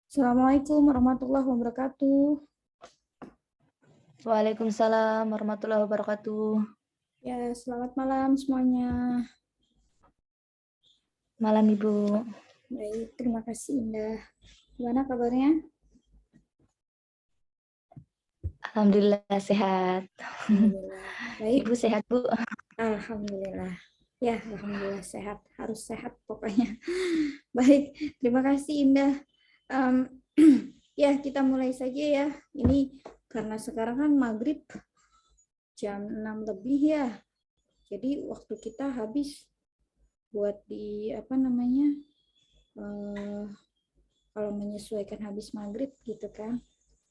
Assalamualaikum warahmatullahi wabarakatuh. Waalaikumsalam warahmatullahi wabarakatuh. Ya, selamat malam semuanya. Malam Ibu. Baik, terima kasih Indah. Gimana kabarnya? Alhamdulillah sehat. Alhamdulillah. Baik. Ibu sehat, Bu? Alhamdulillah. Ya, alhamdulillah sehat. Harus sehat pokoknya. Baik, terima kasih Indah. Ya, kita mulai saja ya. Ini karena sekarang kan maghrib jam 6 lebih ya. Jadi waktu kita habis buat di kalau menyesuaikan habis maghrib gitu kan.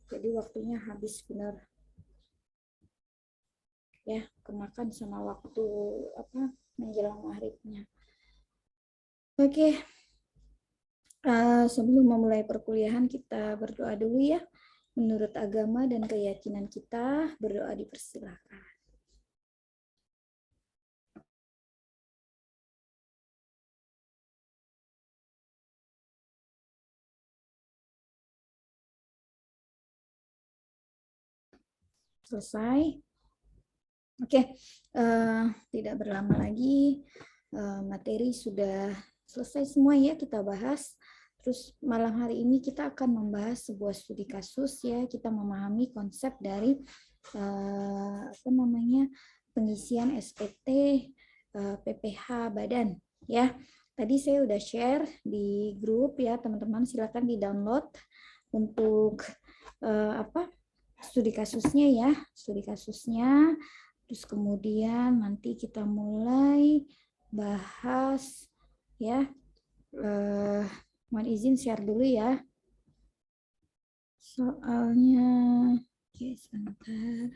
Jadi waktunya habis benar ya, kemakan sama waktu menjelang maghribnya. Oke, sebelum memulai perkuliahan kita berdoa dulu ya. Menurut agama dan keyakinan kita, berdoa dipersilakan. Selesai. Oke, tidak berlama lagi, materi sudah selesai semua ya kita bahas. Terus malam hari ini kita akan membahas sebuah studi kasus ya, kita memahami konsep dari pengisian SPT PPH badan ya. Tadi saya udah share di grup ya teman-teman, silakan di-download untuk studi kasusnya ya, studi kasusnya. Terus kemudian nanti kita mulai bahas ya. Mohon izin share dulu ya. Soalnya, oke sebentar.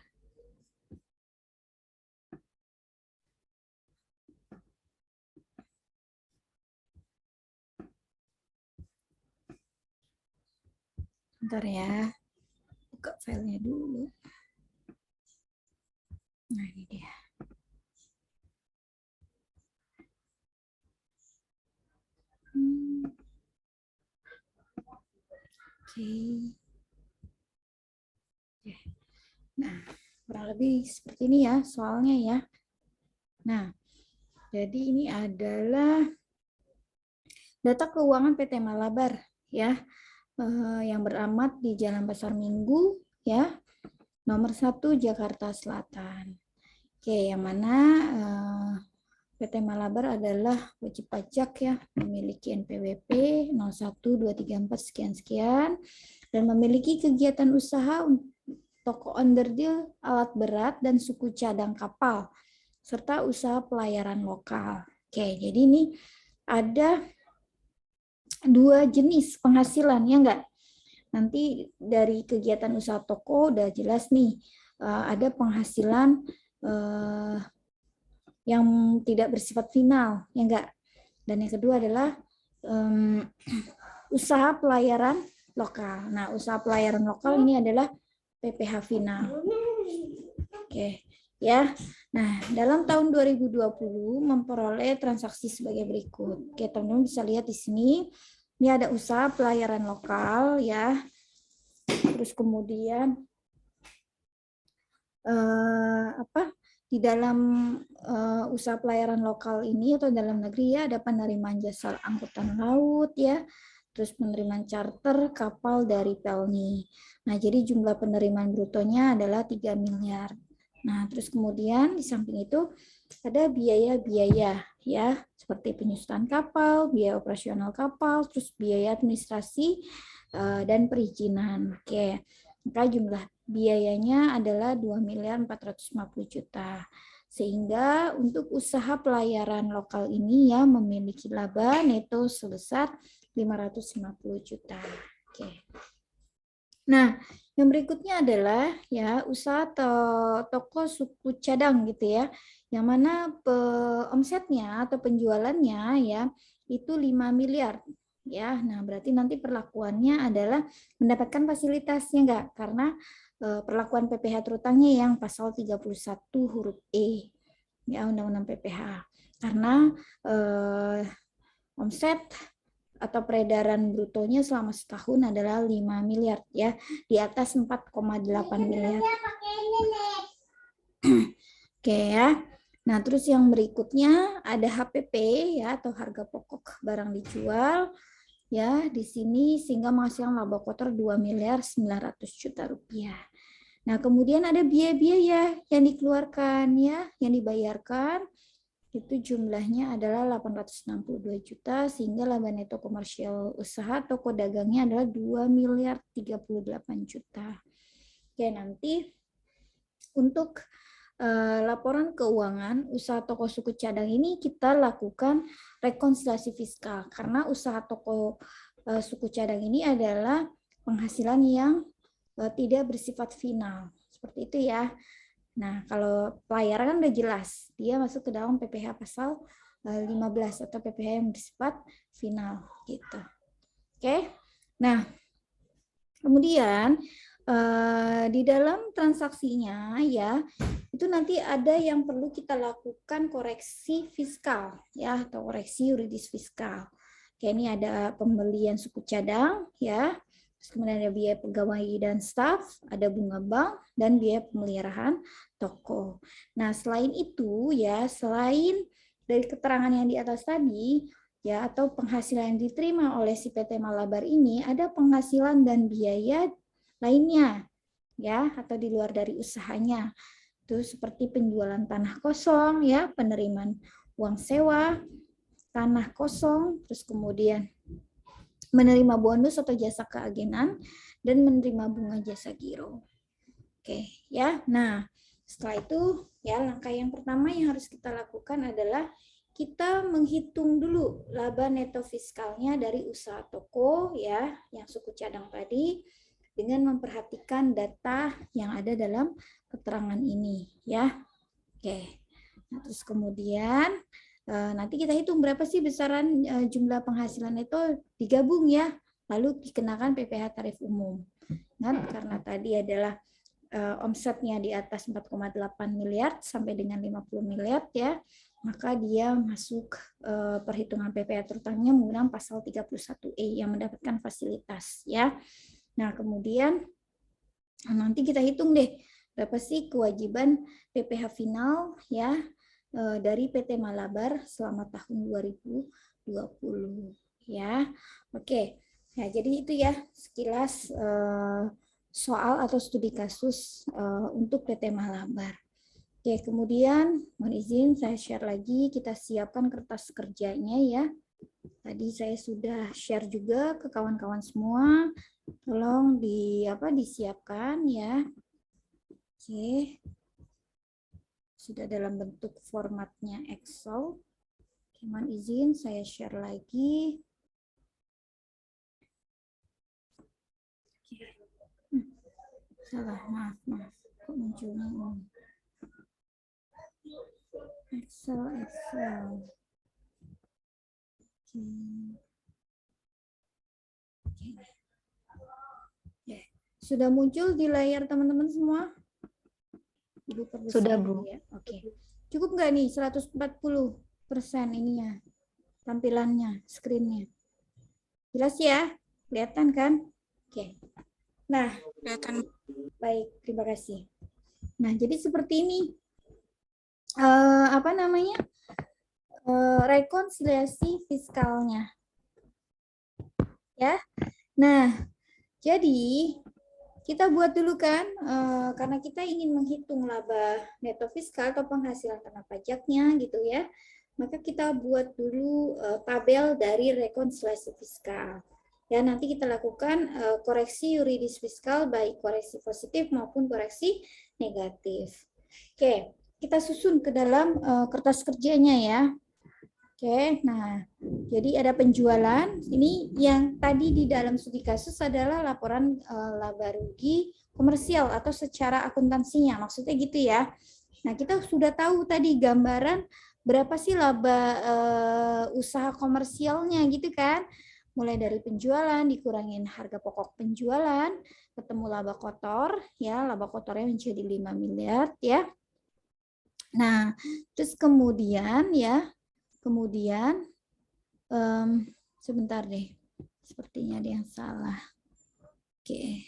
Bentar ya, buka filenya dulu. Nah ini dia. Oke. Nah, kurang lebih seperti ini ya soalnya ya. Nah, jadi ini adalah data keuangan PT Malabar ya, yang beramat di Jalan Pasar Minggu ya, nomor 1 Jakarta Selatan. Oke, yang mana PT Malabar adalah wajib pajak ya, memiliki NPWP 01234 sekian-sekian, dan memiliki kegiatan usaha toko onderdil, alat berat, dan suku cadang kapal, serta usaha pelayaran lokal. Oke, jadi ini ada dua jenis penghasilan, ya enggak? Nanti dari kegiatan usaha toko udah jelas nih, ada penghasilan yang tidak bersifat final, ya enggak? Dan yang kedua adalah usaha pelayaran lokal. Nah, usaha pelayaran lokal ini adalah PPH final. Oke, ya. Nah, dalam tahun 2020 memperoleh transaksi sebagai berikut. Oke, teman-teman bisa lihat di sini. Ini ada usaha pelayaran lokal ya. Terus kemudian di dalam usaha pelayaran lokal ini atau dalam negeri ya, ada penerimaan jasa angkutan laut ya, terus penerimaan charter kapal dari Pelni. Nah, jadi jumlah penerimaan brutonya adalah 3 miliar. Nah, terus kemudian di samping itu ada biaya-biaya ya, seperti penyusutan kapal, biaya operasional kapal, terus biaya administrasi dan perizinan. Oke. Maka jumlah biayanya adalah 2.450 juta. Sehingga untuk usaha pelayaran lokal ini ya memiliki laba neto sebesar 550 juta. Oke. Nah, yang berikutnya adalah ya usaha toko suku cadang gitu ya. Yang mana omsetnya atau penjualannya ya itu 5 miliar ya. Nah, berarti nanti perlakuannya adalah mendapatkan fasilitasnya enggak? Karena perlakuan PPh terutangnya yang pasal 31 huruf E ya Undang-Undang PPh. Karena omset atau peredaran brutonya selama setahun adalah 5 miliar ya, di atas 4,8 miliar. Oke ya. Nah, terus yang berikutnya ada HPP ya, atau harga pokok barang dijual ya di sini, sehingga menghasilkan laba kotor 2 miliar 900 juta rupiah. Nah, kemudian ada biaya-biaya yang dikeluarkan ya, yang dibayarkan itu jumlahnya adalah 862 juta, sehingga laba neto komersial usaha toko dagangnya adalah 2 miliar 38 juta. Oke, nanti untuk laporan keuangan usaha toko suku cadang ini kita lakukan rekonsiliasi fiskal, karena usaha toko suku cadang ini adalah penghasilan yang tidak bersifat final. Seperti itu ya. Nah, kalau pelayaran kan udah jelas, dia masuk ke dalam PPh pasal 15 atau PPh yang bersifat final gitu. Oke. Nah, kemudian di dalam transaksinya ya, itu nanti ada yang perlu kita lakukan koreksi fiskal ya, atau koreksi yuridis fiskal. Oke, ini ada pembelian suku cadang ya, kemudian ada biaya pegawai dan staf, ada bunga bank, dan biaya pemeliharaan toko. Nah, selain itu ya, selain dari keterangan yang di atas tadi ya, atau penghasilan yang diterima oleh si PT Malabar ini, ada penghasilan dan biaya lainnya ya, atau di luar dari usahanya. Itu seperti penjualan tanah kosong ya, penerimaan uang sewa tanah kosong, terus kemudian menerima bonus atau jasa keagenan, dan menerima bunga jasa giro. Oke ya. Nah, setelah itu ya, langkah yang pertama yang harus kita lakukan adalah kita menghitung dulu laba neto fiskalnya dari usaha toko ya, yang suku cadang tadi, dengan memperhatikan data yang ada dalam keterangan ini ya. Oke. Nah, terus kemudian nanti kita hitung berapa sih besaran jumlah penghasilan itu, digabung ya, lalu dikenakan PPh tarif umum. Nah, karena tadi adalah omsetnya di atas 4,8 miliar sampai dengan 50 miliar ya, maka dia masuk perhitungan PPh terutangnya menggunakan pasal 31E yang mendapatkan fasilitas ya. Nah, kemudian nanti kita hitung deh berapa sih kewajiban PPh final ya dari PT Malabar selama tahun 2020 ya. Oke. Nah, jadi itu ya sekilas soal atau studi kasus untuk PT Malabar. Oke, kemudian mohon izin saya share lagi, kita siapkan kertas kerjanya ya. Tadi saya sudah share juga ke kawan-kawan semua. Tolong disiapkan ya. Oke. Sudah dalam bentuk formatnya Excel. Mohon izin saya share lagi. Salah, maaf. Kok munculnya ini? Excel. Oke. Sudah muncul di layar teman-teman semua? Ibu Sudah, Bu. Ya. Oke. Cukup nggak nih 140% ininya, tampilannya, screen-nya? Jelas ya? Kelihatan kan? Oke. Nah, kelihatan. Baik, terima kasih. Nah, jadi seperti ini. Rekonsiliasi fiskalnya. Ya. Nah, jadi kita buat dulu kan, karena kita ingin menghitung laba neto fiskal atau penghasilan tanpa pajaknya gitu ya, maka kita buat dulu tabel dari rekonsiliasi fiskal. Ya, nanti kita lakukan koreksi yuridis fiskal, baik koreksi positif maupun koreksi negatif. Oke, kita susun ke dalam kertas kerjanya ya. Oke, nah jadi ada penjualan. Ini yang tadi di dalam studi kasus adalah laporan laba rugi komersial atau secara akuntansinya, maksudnya gitu ya. Nah, kita sudah tahu tadi gambaran berapa sih laba usaha komersialnya gitu kan. Mulai dari penjualan dikurangin harga pokok penjualan, ketemu laba kotor ya, laba kotornya menjadi 5 miliar ya. Nah, terus kemudian Sebentar deh. Sepertinya ada yang salah. Oke.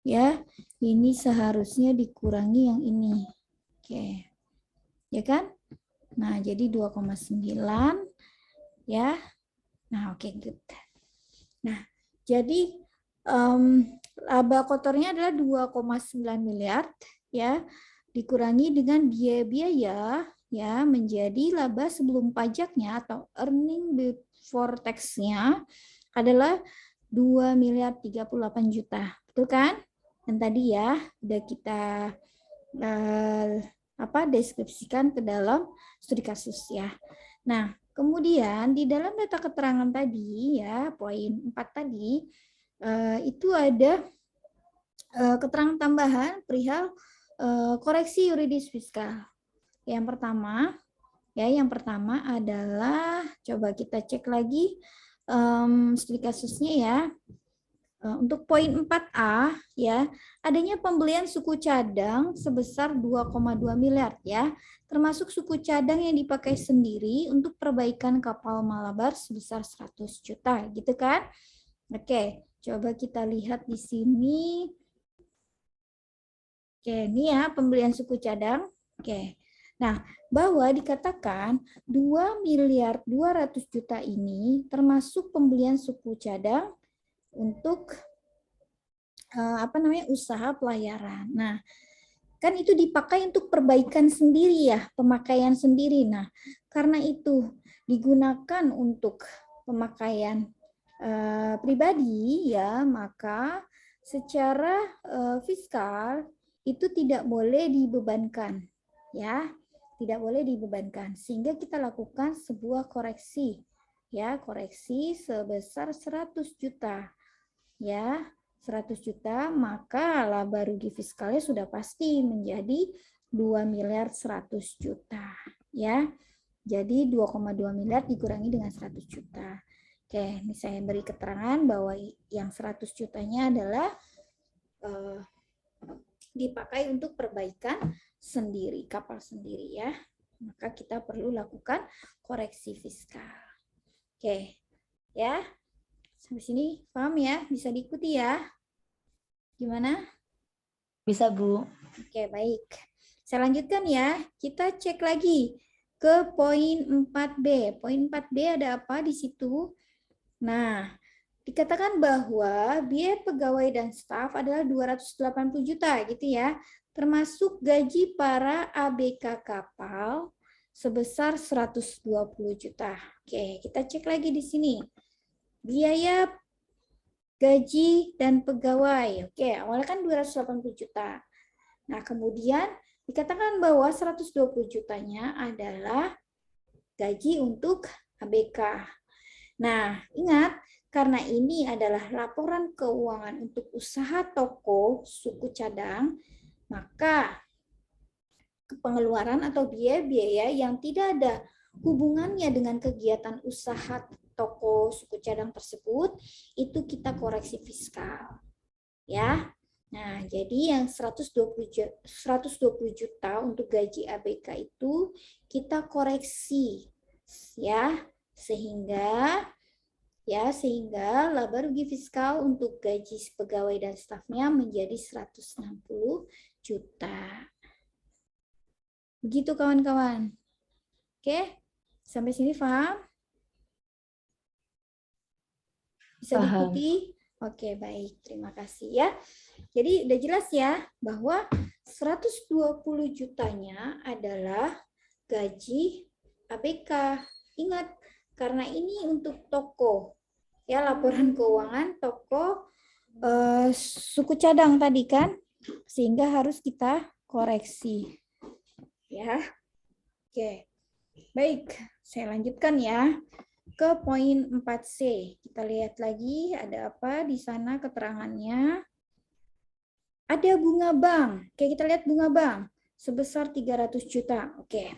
Ya, ini seharusnya dikurangi yang ini. Oke. Ya kan? Nah, jadi 2,9 ya. Nah, oke, good. Nah, jadi laba kotornya adalah 2,9 miliar ya, dikurangi dengan biaya-biaya ya menjadi laba sebelum pajaknya atau earning before tax-nya adalah 2 miliar 38 juta. Betul kan? Dan tadi ya udah kita deskripsikan ke dalam studi kasus ya. Nah, kemudian di dalam data keterangan tadi ya, poin 4 tadi itu ada keterangan tambahan perihal koreksi yuridis fiskal. Yang pertama adalah coba kita cek lagi studi kasusnya ya. Untuk poin 4A ya, adanya pembelian suku cadang sebesar 2,2 miliar ya, termasuk suku cadang yang dipakai sendiri untuk perbaikan kapal Malabar sebesar 100 juta gitu kan. Oke, coba kita lihat di sini. Oke, ini ya pembelian suku cadang. Oke. Nah, bahwa dikatakan 2 miliar 200 juta ini termasuk pembelian suku cadang untuk usaha pelayaran. Nah, kan itu dipakai untuk perbaikan sendiri ya, pemakaian sendiri. Nah, karena itu digunakan untuk pemakaian pribadi ya, maka secara fiskal itu tidak boleh dibebankan ya, tidak boleh dibebankan, sehingga kita lakukan sebuah koreksi ya, koreksi sebesar 100 juta ya, 100 juta, maka laba rugi fiskalnya sudah pasti menjadi 2 miliar 100 juta ya. Jadi 2,2 miliar dikurangi dengan 100 juta. Oke, ini saya beri keterangan bahwa yang 100 jutanya adalah dipakai untuk perbaikan sendiri, kapal sendiri ya. Maka kita perlu lakukan koreksi fiskal. Oke, ya. Sampai sini paham ya? Bisa diikuti ya? Gimana? Bisa, Bu. Oke, baik. Saya lanjutkan ya. Kita cek lagi ke poin 4B. Poin 4B ada apa di situ? Nah, dikatakan bahwa biaya pegawai dan staf adalah 280 juta gitu ya. Termasuk gaji para ABK kapal sebesar 120 juta. Oke, kita cek lagi di sini. Biaya gaji dan pegawai. Oke, awalnya kan 280 juta. Nah, kemudian dikatakan bahwa 120 jutanya adalah gaji untuk ABK. Nah, ingat, karena ini adalah laporan keuangan untuk usaha toko suku cadang, maka pengeluaran atau biaya-biaya yang tidak ada hubungannya dengan kegiatan usaha toko suku cadang tersebut itu kita koreksi fiskal ya. Nah, jadi yang 120 juta untuk gaji ABK itu kita koreksi ya, sehingga laba rugi fiskal untuk gaji pegawai dan stafnya menjadi 160 juta. Begitu kawan-kawan. Oke, sampai sini paham? Bisa Paham. diikuti? Oke, baik. Terima kasih ya. Jadi udah jelas ya bahwa 120 jutanya adalah gaji ABK. Ingat, karena ini untuk toko. Ya, laporan keuangan toko suku cadang tadi kan, sehingga harus kita koreksi. Ya. Oke. Baik, saya lanjutkan ya ke poin 4C. Kita lihat lagi ada apa di sana keterangannya. Ada bunga bank. Oke, kita lihat bunga bank sebesar 300 juta. Oke.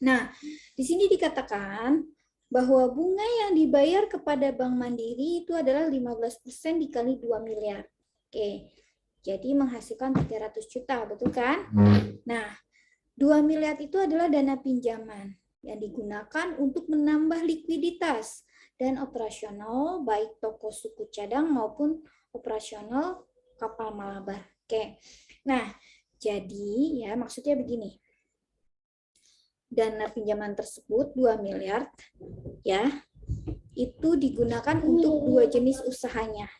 Nah, di sini dikatakan bahwa bunga yang dibayar kepada Bank Mandiri itu adalah 15% dikali 2 miliar. Oke. Jadi menghasilkan 300 juta, betul kan? Nah, 2 miliar itu adalah dana pinjaman. yang digunakan untuk menambah likuiditas dan operasional baik toko suku cadang maupun operasional kapal Malabar. Oke. Nah, jadi ya maksudnya begini. Dana pinjaman tersebut 2 miliar ya. Itu digunakan untuk 2 jenis usahanya.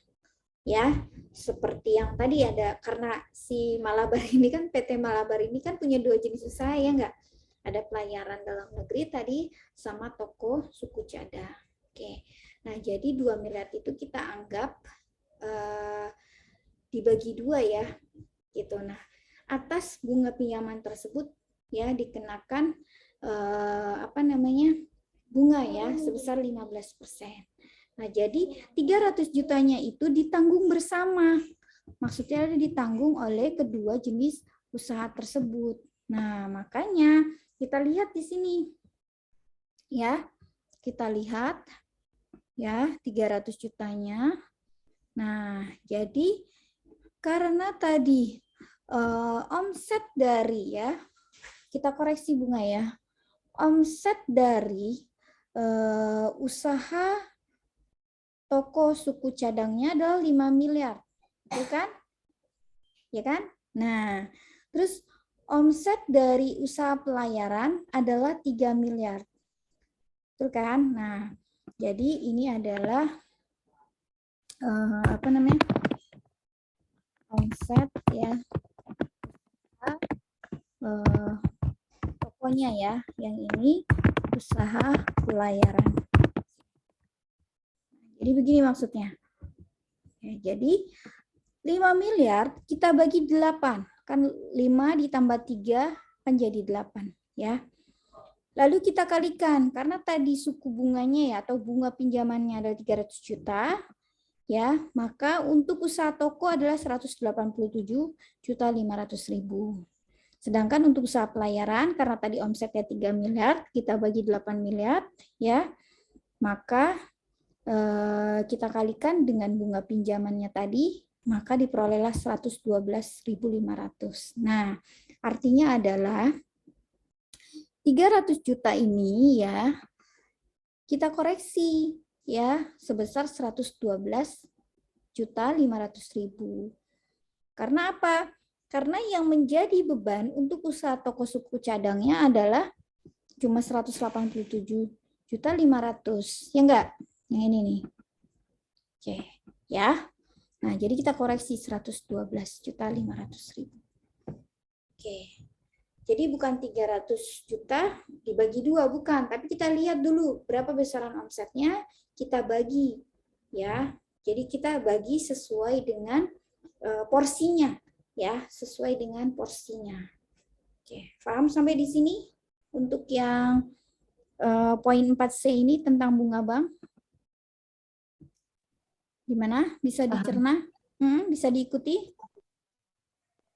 Ya, seperti yang tadi ada, karena si Malabar ini kan, PT Malabar ini kan punya 2 jenis usaha ya enggak? Ada pelayaran dalam negeri tadi sama toko suku cadang. Oke. Nah, jadi 2 miliar itu kita anggap dibagi 2 ya. Gitu. Nah, atas bunga pinjaman tersebut ya dikenakan bunga ya sebesar 15%. Nah, jadi 300 jutanya itu ditanggung bersama. Maksudnya ditanggung oleh kedua jenis usaha tersebut. Nah, makanya kita lihat di sini. Ya. Kita lihat ya 300 jutanya. Nah, jadi karena tadi omset dari ya, kita koreksi bunga ya. Omset dari usaha toko suku cadangnya adalah 5 miliar. Ya kan? Ya kan? Nah, terus omset dari usaha pelayaran adalah 3 miliar. Betul kan? Nah, jadi ini adalah omset ya. Tokonya ya, yang ini usaha pelayaran. Jadi begini maksudnya. Ya, jadi 5 miliar kita bagi 8. Kan 5 ditambah 3 kan jadi 8. Ya. Lalu kita kalikan. Karena tadi suku bunganya ya atau bunga pinjamannya adalah 300 juta. Ya, maka untuk usaha toko adalah 187.500.000. Sedangkan untuk usaha pelayaran, karena tadi omsetnya 3 miliar, kita bagi 8 miliar, ya, maka kita kalikan dengan bunga pinjamannya tadi, maka diperolehlah 112.500. Nah, artinya adalah 300 juta ini ya, kita koreksi ya sebesar 112.500.000. Karena apa? Karena yang menjadi beban untuk usaha toko suku cadangnya adalah cuma 187.500. Ya enggak? Yang ini nih. Oke, ya. Nah, jadi kita koreksi 112.500.000. Oke. Jadi bukan 300 juta dibagi 2, bukan. Tapi kita lihat dulu berapa besaran omsetnya, kita bagi. Ya. Jadi kita bagi sesuai dengan porsinya. Ya, sesuai dengan porsinya. Oke, paham sampai di sini? Untuk yang poin 4C ini tentang bunga bank. Gimana? Bisa dicerna? Bisa diikuti?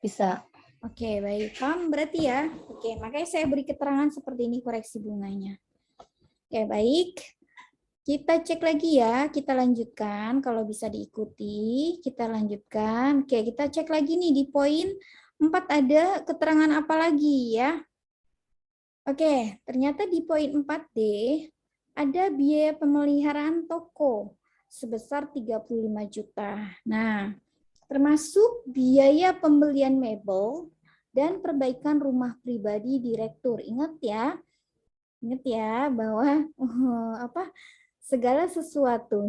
Bisa. Oke, baik. Paham berarti ya? Oke, makanya saya beri keterangan seperti ini koreksi bunganya. Oke, baik. Kita cek lagi ya, kita lanjutkan. Kalau bisa diikuti, kita lanjutkan. Oke, kita cek lagi nih di poin 4 ada keterangan apa lagi ya? Oke, ternyata di poin 4D ada biaya pemeliharaan toko sebesar 35 juta. Nah, termasuk biaya pembelian mebel dan perbaikan rumah pribadi direktur. Ingat ya bahwa segala sesuatu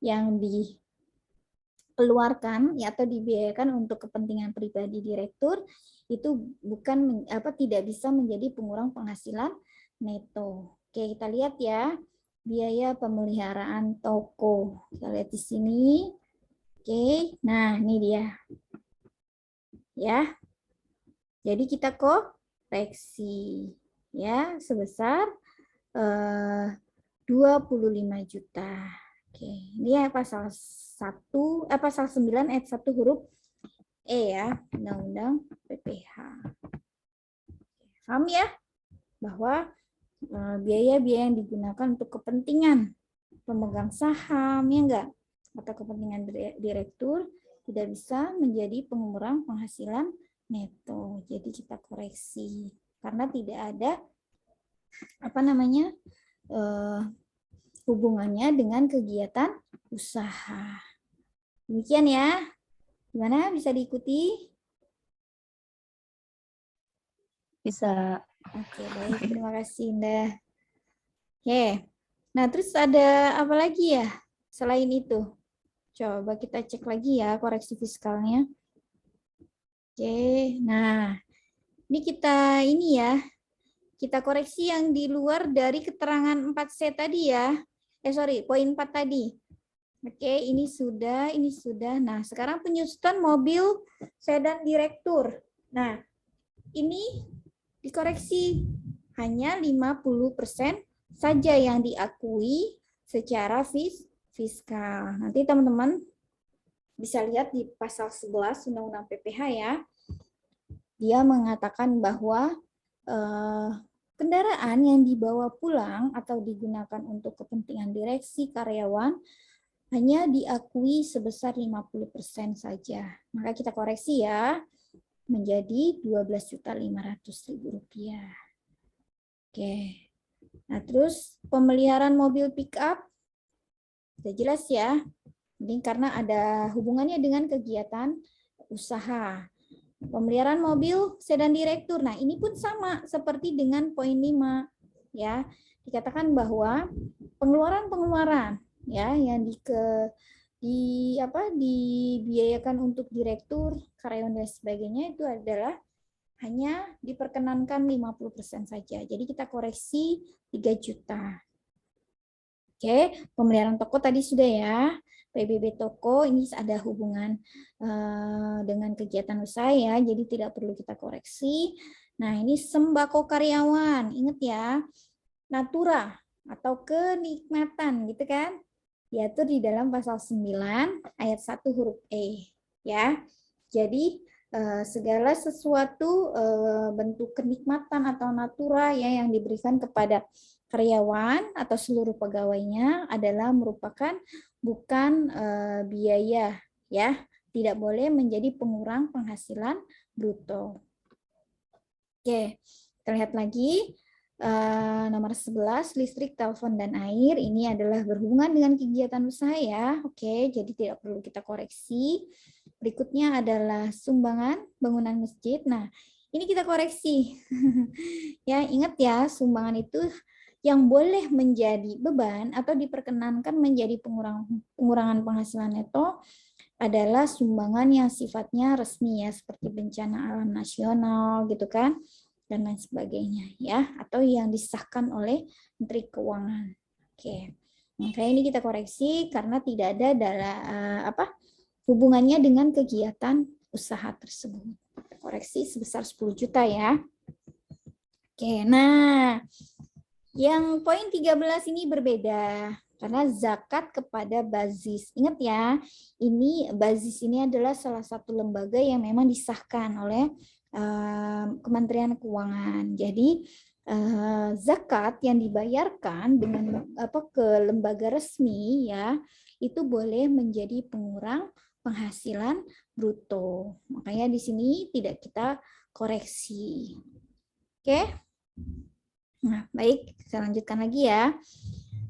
yang dikeluarkan ya atau dibiayakan untuk kepentingan pribadi direktur itu tidak bisa menjadi pengurang penghasilan neto. Oke, kita lihat ya. Biaya pemeliharaan toko. Kita lihat di sini. Oke, nah ini dia. Ya. Jadi kita koreksi ya sebesar 25 juta. Oke, ini ya pasal 9 ayat 1 huruf E ya, Undang-Undang PPH. Paham ya? Bahwa biaya-biaya yang digunakan untuk kepentingan pemegang saham ya enggak atau kepentingan direktur tidak bisa menjadi pengurang penghasilan neto. Jadi kita koreksi karena tidak ada apa namanya hubungannya dengan kegiatan usaha. Demikian ya. Gimana, bisa diikuti? Bisa. Oke, baik. Terima kasih, Indah. Oke. Nah, terus ada apa lagi ya selain itu? Coba kita cek lagi ya koreksi fiskalnya. Oke, nah ini ya, kita koreksi yang di luar dari keterangan 4C tadi ya. Poin 4 tadi. Oke, ini sudah. Nah, sekarang penyusutan mobil sedan direktur. Nah, ini dikoreksi hanya 50% saja yang diakui secara fiskal. Nanti teman-teman bisa lihat di pasal 11 Undang-Undang PPH ya. Dia mengatakan bahwa kendaraan yang dibawa pulang atau digunakan untuk kepentingan direksi karyawan hanya diakui sebesar 50% saja. Maka kita koreksi ya menjadi Rp12.500.000. Oke. Nah, terus pemeliharaan mobil pick up sudah jelas ya. Ini karena ada hubungannya dengan kegiatan usaha. Pemeliharaan mobil sedan direktur. Nah, ini pun sama seperti dengan poin 5 ya. Dikatakan bahwa pengeluaran ya yang dibiayakan untuk direktur, karyawan dan sebagainya itu adalah hanya diperkenankan 50% saja. Jadi kita koreksi 3 juta. Oke, pemeliharaan toko tadi sudah ya. PBB toko ini ada hubungan dengan kegiatan usaha ya, jadi tidak perlu kita koreksi. Nah, ini sembako karyawan. Ingat ya, natura atau kenikmatan gitu kan. Diatur di dalam pasal 9 ayat 1 huruf E ya. Jadi segala sesuatu bentuk kenikmatan atau natura ya yang diberikan kepada karyawan atau seluruh pegawainya adalah merupakan bukan biaya ya, tidak boleh menjadi pengurang penghasilan bruto. Oke, kita lihat lagi nomor 11 listrik, telepon dan air ini adalah berhubungan dengan kegiatan usaha ya. Oke, jadi tidak perlu kita koreksi. Berikutnya adalah sumbangan bangunan masjid. Nah, ini kita koreksi. Ya, ingat ya, sumbangan itu yang boleh menjadi beban atau diperkenankan menjadi pengurangan penghasilan neto adalah sumbangan yang sifatnya resmi ya, seperti bencana alam nasional gitu kan, dan lain sebagainya ya, atau yang disahkan oleh Menteri Keuangan. Oke, makanya ini kita koreksi karena tidak ada dalam hubungannya dengan kegiatan usaha tersebut. Koreksi sebesar 10 juta ya. Oke, nah yang poin 13 ini berbeda karena zakat kepada Bazis. Ingat ya, ini Bazis ini adalah salah satu lembaga yang memang disahkan oleh Kementerian Keuangan. Jadi zakat yang dibayarkan dengan ke lembaga resmi ya, itu boleh menjadi pengurang penghasilan bruto. Makanya di sini tidak kita koreksi. Oke? Nah, baik, saya lanjutkan lagi ya.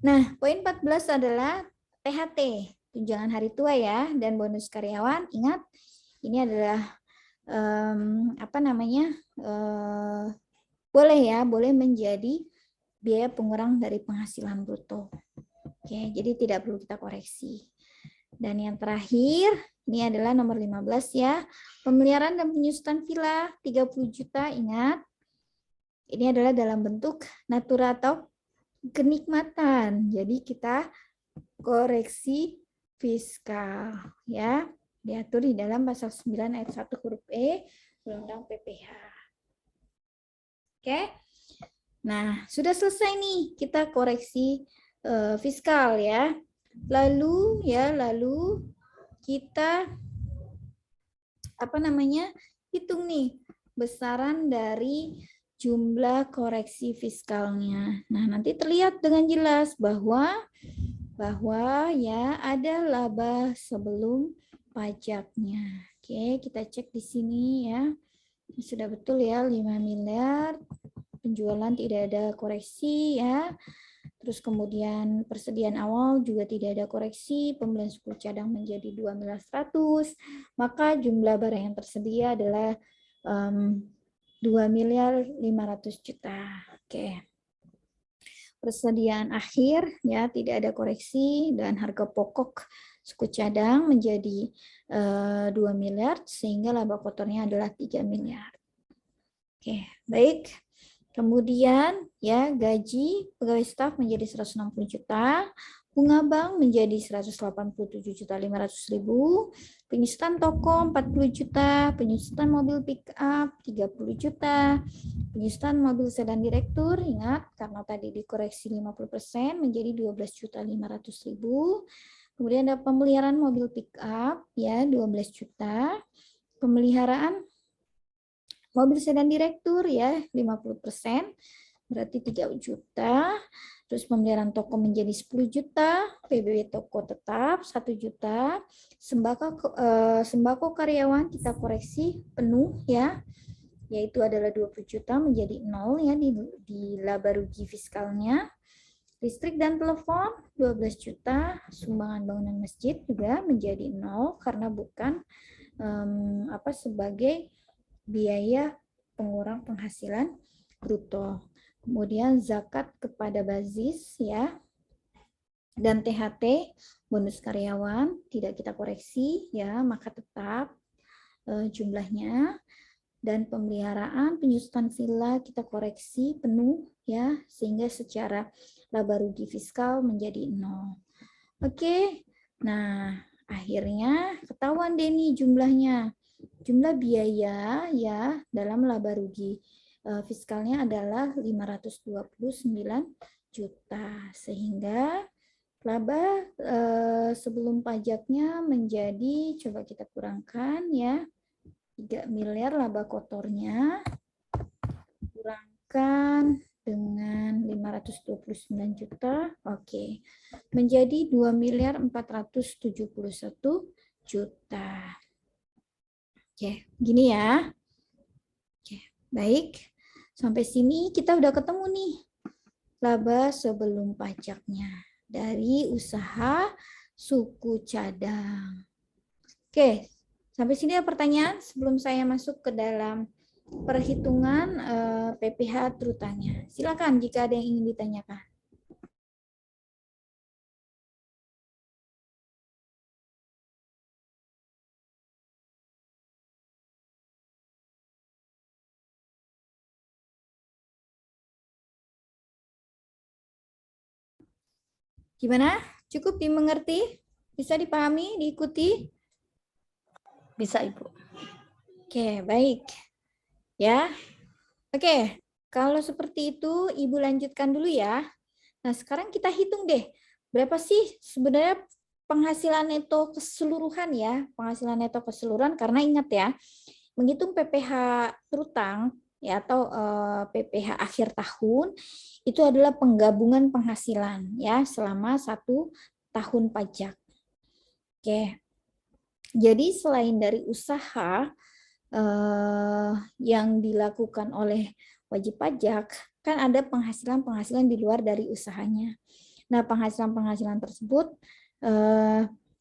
Nah, poin 14 adalah THT, tunjangan hari tua ya, dan bonus karyawan. Ingat, ini adalah boleh menjadi biaya pengurang dari penghasilan bruto. Oke, jadi tidak perlu kita koreksi. Dan yang terakhir, ini adalah nomor 15 ya, pemeliharaan dan penyusutan villa 30 juta, ingat. Ini adalah dalam bentuk natura atau kenikmatan. Jadi kita koreksi fiskal ya. Diatur di dalam pasal 9 ayat 1 huruf E Undang-Undang PPH. Oke. Nah, sudah selesai nih kita koreksi fiskal ya. Lalu kita hitung nih besaran dari jumlah koreksi fiskalnya. Nah, nanti terlihat dengan jelas bahwa ya ada laba sebelum pajaknya. Oke, kita cek di sini ya. Sudah betul ya, 5 miliar penjualan tidak ada koreksi ya. Terus kemudian persediaan awal juga tidak ada koreksi, pembelian suku cadang menjadi 2.100.000.000, maka jumlah barang yang tersedia adalah 2.500.000.000. Oke. Persediaan akhir ya tidak ada koreksi dan harga pokok suku cadang menjadi 2 miliar sehingga laba kotornya adalah 3 miliar. Oke, baik. Kemudian ya gaji pegawai staf menjadi 160 juta, bunga bank menjadi 187.500.000, penyusutan toko 40 juta, penyusutan mobil pick up 30 juta, penyusutan mobil sedan direktur, ingat karena tadi dikoreksi 50% menjadi 12.500.000. Kemudian ada pemeliharaan mobil pick up ya 12 juta, pemeliharaan mobil sedan direktur ya 50%, berarti 3 juta. Terus pemeliharaan toko menjadi 10 juta, PBB toko tetap 1 juta, sembako karyawan kita koreksi penuh ya, yaitu adalah 20 juta menjadi 0 ya di laba rugi fiskalnya. Listrik dan telepon 12 juta, sumbangan bangunan masjid juga menjadi 0 karena bukan sebagai biaya pengurang penghasilan bruto. Kemudian zakat kepada bazis ya, dan THT bonus karyawan tidak kita koreksi ya, maka tetap jumlahnya. Dan pemeliharaan penyusutan villa kita koreksi penuh ya, sehingga secara laba rugi fiskal menjadi 0. Oke, nah akhirnya ketahuan deh nih jumlahnya. Jumlah biaya ya dalam laba rugi fiskalnya adalah 529 juta, sehingga laba sebelum pajaknya menjadi, coba kita kurangkan ya, 3 miliar laba kotornya, kurangkan dengan 529 juta, oke, menjadi 2.471 juta. Oke, gini ya. Oke, baik. Sampai sini kita udah ketemu nih laba sebelum pajaknya dari usaha suku cadang. Oke, sampai sini ada pertanyaan sebelum saya masuk ke dalam perhitungan PPH terutanya. Silakan jika ada yang ingin ditanyakan. Gimana? Cukup dimengerti? Bisa dipahami, diikuti? Bisa, Ibu. Oke, baik. Ya. Oke, kalau seperti itu Ibu lanjutkan dulu ya. Nah, sekarang kita hitung deh. Berapa sih sebenarnya penghasilan neto keseluruhan ya? Penghasilan neto keseluruhan, karena ingat ya, menghitung PPH terutang ya atau PPH akhir tahun itu adalah penggabungan penghasilan ya selama 1 tahun pajak. Oke. Jadi selain dari usaha yang dilakukan oleh wajib pajak, kan ada penghasilan-penghasilan di luar dari usahanya. Nah, penghasilan-penghasilan tersebut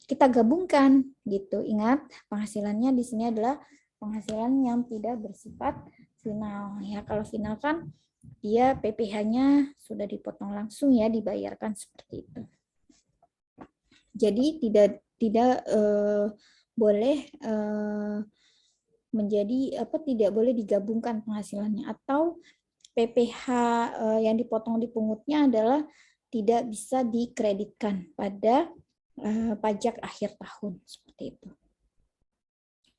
kita gabungkan gitu. Ingat, penghasilannya di sini adalah penghasilan yang tidak bersifat final ya. Kalau final kan dia PPH-nya sudah dipotong langsung ya, dibayarkan seperti itu. Jadi tidak boleh tidak boleh digabungkan penghasilannya, atau PPH yang dipotong dipungutnya adalah tidak bisa dikreditkan pada pajak akhir tahun seperti itu.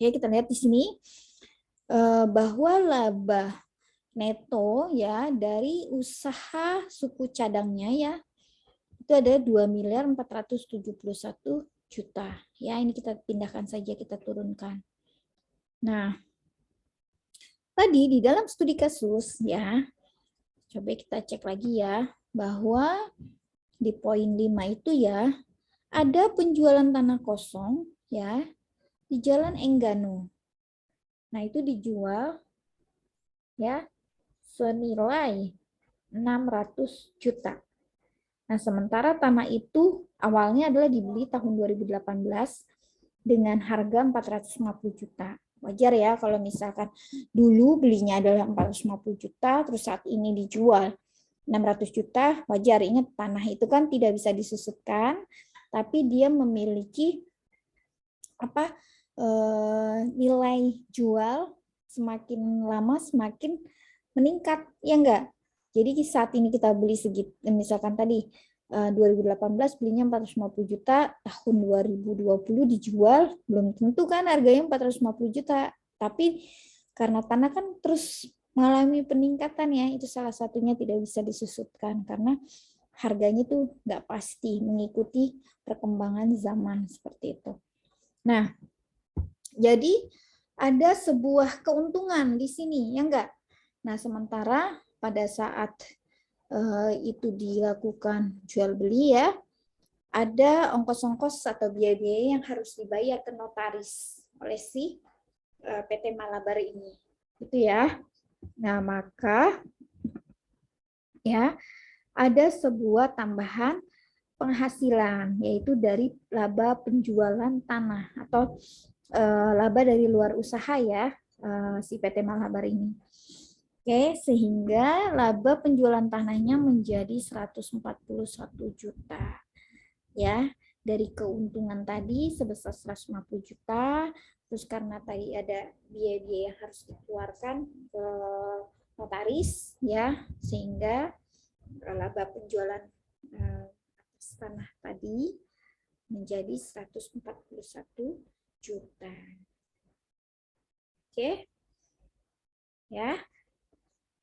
Ya, kita lihat di sini bahwa laba neto ya dari usaha suku cadangnya ya itu ada 2.471 juta. Ya, ini kita pindahkan saja, kita turunkan. Nah, tadi di dalam studi kasus ya, coba kita cek lagi ya, bahwa di poin 5 itu ya, ada penjualan tanah kosong ya di Jalan Enggano. Nah, itu dijual ya senilai 600 juta. Nah, sementara tanah itu awalnya adalah dibeli tahun 2018 dengan harga 450 juta. Wajar ya kalau misalkan dulu belinya adalah 450 juta, terus saat ini dijual 600 juta, wajar. Ingat, tanah itu kan tidak bisa disusutkan, tapi dia memiliki nilai jual semakin lama semakin meningkat, ya enggak? Jadi saat ini kita beli segitu, misalkan tadi 2018 belinya 450 juta, tahun 2020 dijual, belum tentu kan harganya 450 juta. Tapi karena tanah kan terus mengalami peningkatan ya, itu salah satunya tidak bisa disusutkan karena harganya tuh nggak pasti mengikuti perkembangan zaman seperti itu. Nah, jadi ada sebuah keuntungan di sini, ya enggak? Nah, sementara pada saat itu dilakukan jual beli ya, ada ongkos-ongkos atau biaya-biaya yang harus dibayar ke notaris oleh si PT Malabar ini. Itu ya. Nah, maka ya ada sebuah tambahan penghasilan, yaitu dari laba penjualan tanah atau laba dari luar usaha ya, si PT Malabar ini. Oke, sehingga laba penjualan tanahnya menjadi 141 juta. Ya, dari keuntungan tadi sebesar 150 juta, terus karena tadi ada biaya-biaya yang harus dikeluarkan ke notaris ya, sehingga laba penjualan tanah tadi menjadi 141 juta. Oke. Ya.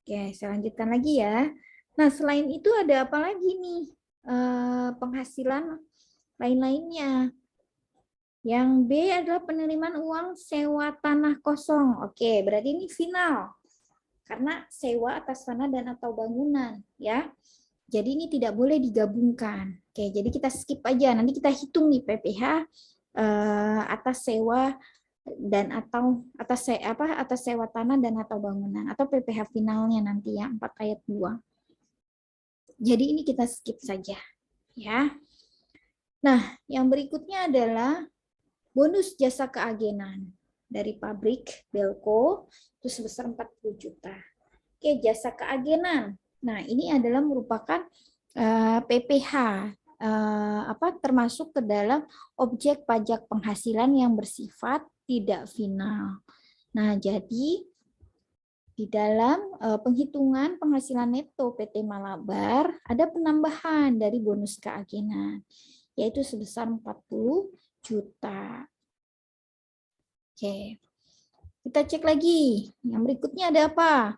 Oke, saya lanjutkan lagi ya. Nah, selain itu ada apa lagi nih? Penghasilan lain-lainnya. Yang B adalah penerimaan uang sewa tanah kosong. Oke, berarti ini final. Karena sewa atas tanah dan atau bangunan, ya. Jadi ini tidak boleh digabungkan. Oke, jadi kita skip aja. Nanti kita hitung nih PPh atas sewa dan atau atas sewa tanah dan atau bangunan atau PPh finalnya nanti ya 4 ayat 2. Jadi ini kita skip saja ya. Nah, yang berikutnya adalah bonus jasa keagenan dari pabrik Belco itu sebesar 40 juta. Oke, jasa keagenan. Nah, ini adalah merupakan PPh termasuk ke dalam objek pajak penghasilan yang bersifat tidak final. Nah, jadi di dalam penghitungan penghasilan neto PT Malabar ada penambahan dari bonus keagenan, yaitu sebesar 40 juta. Oke, kita cek lagi. Yang berikutnya ada apa?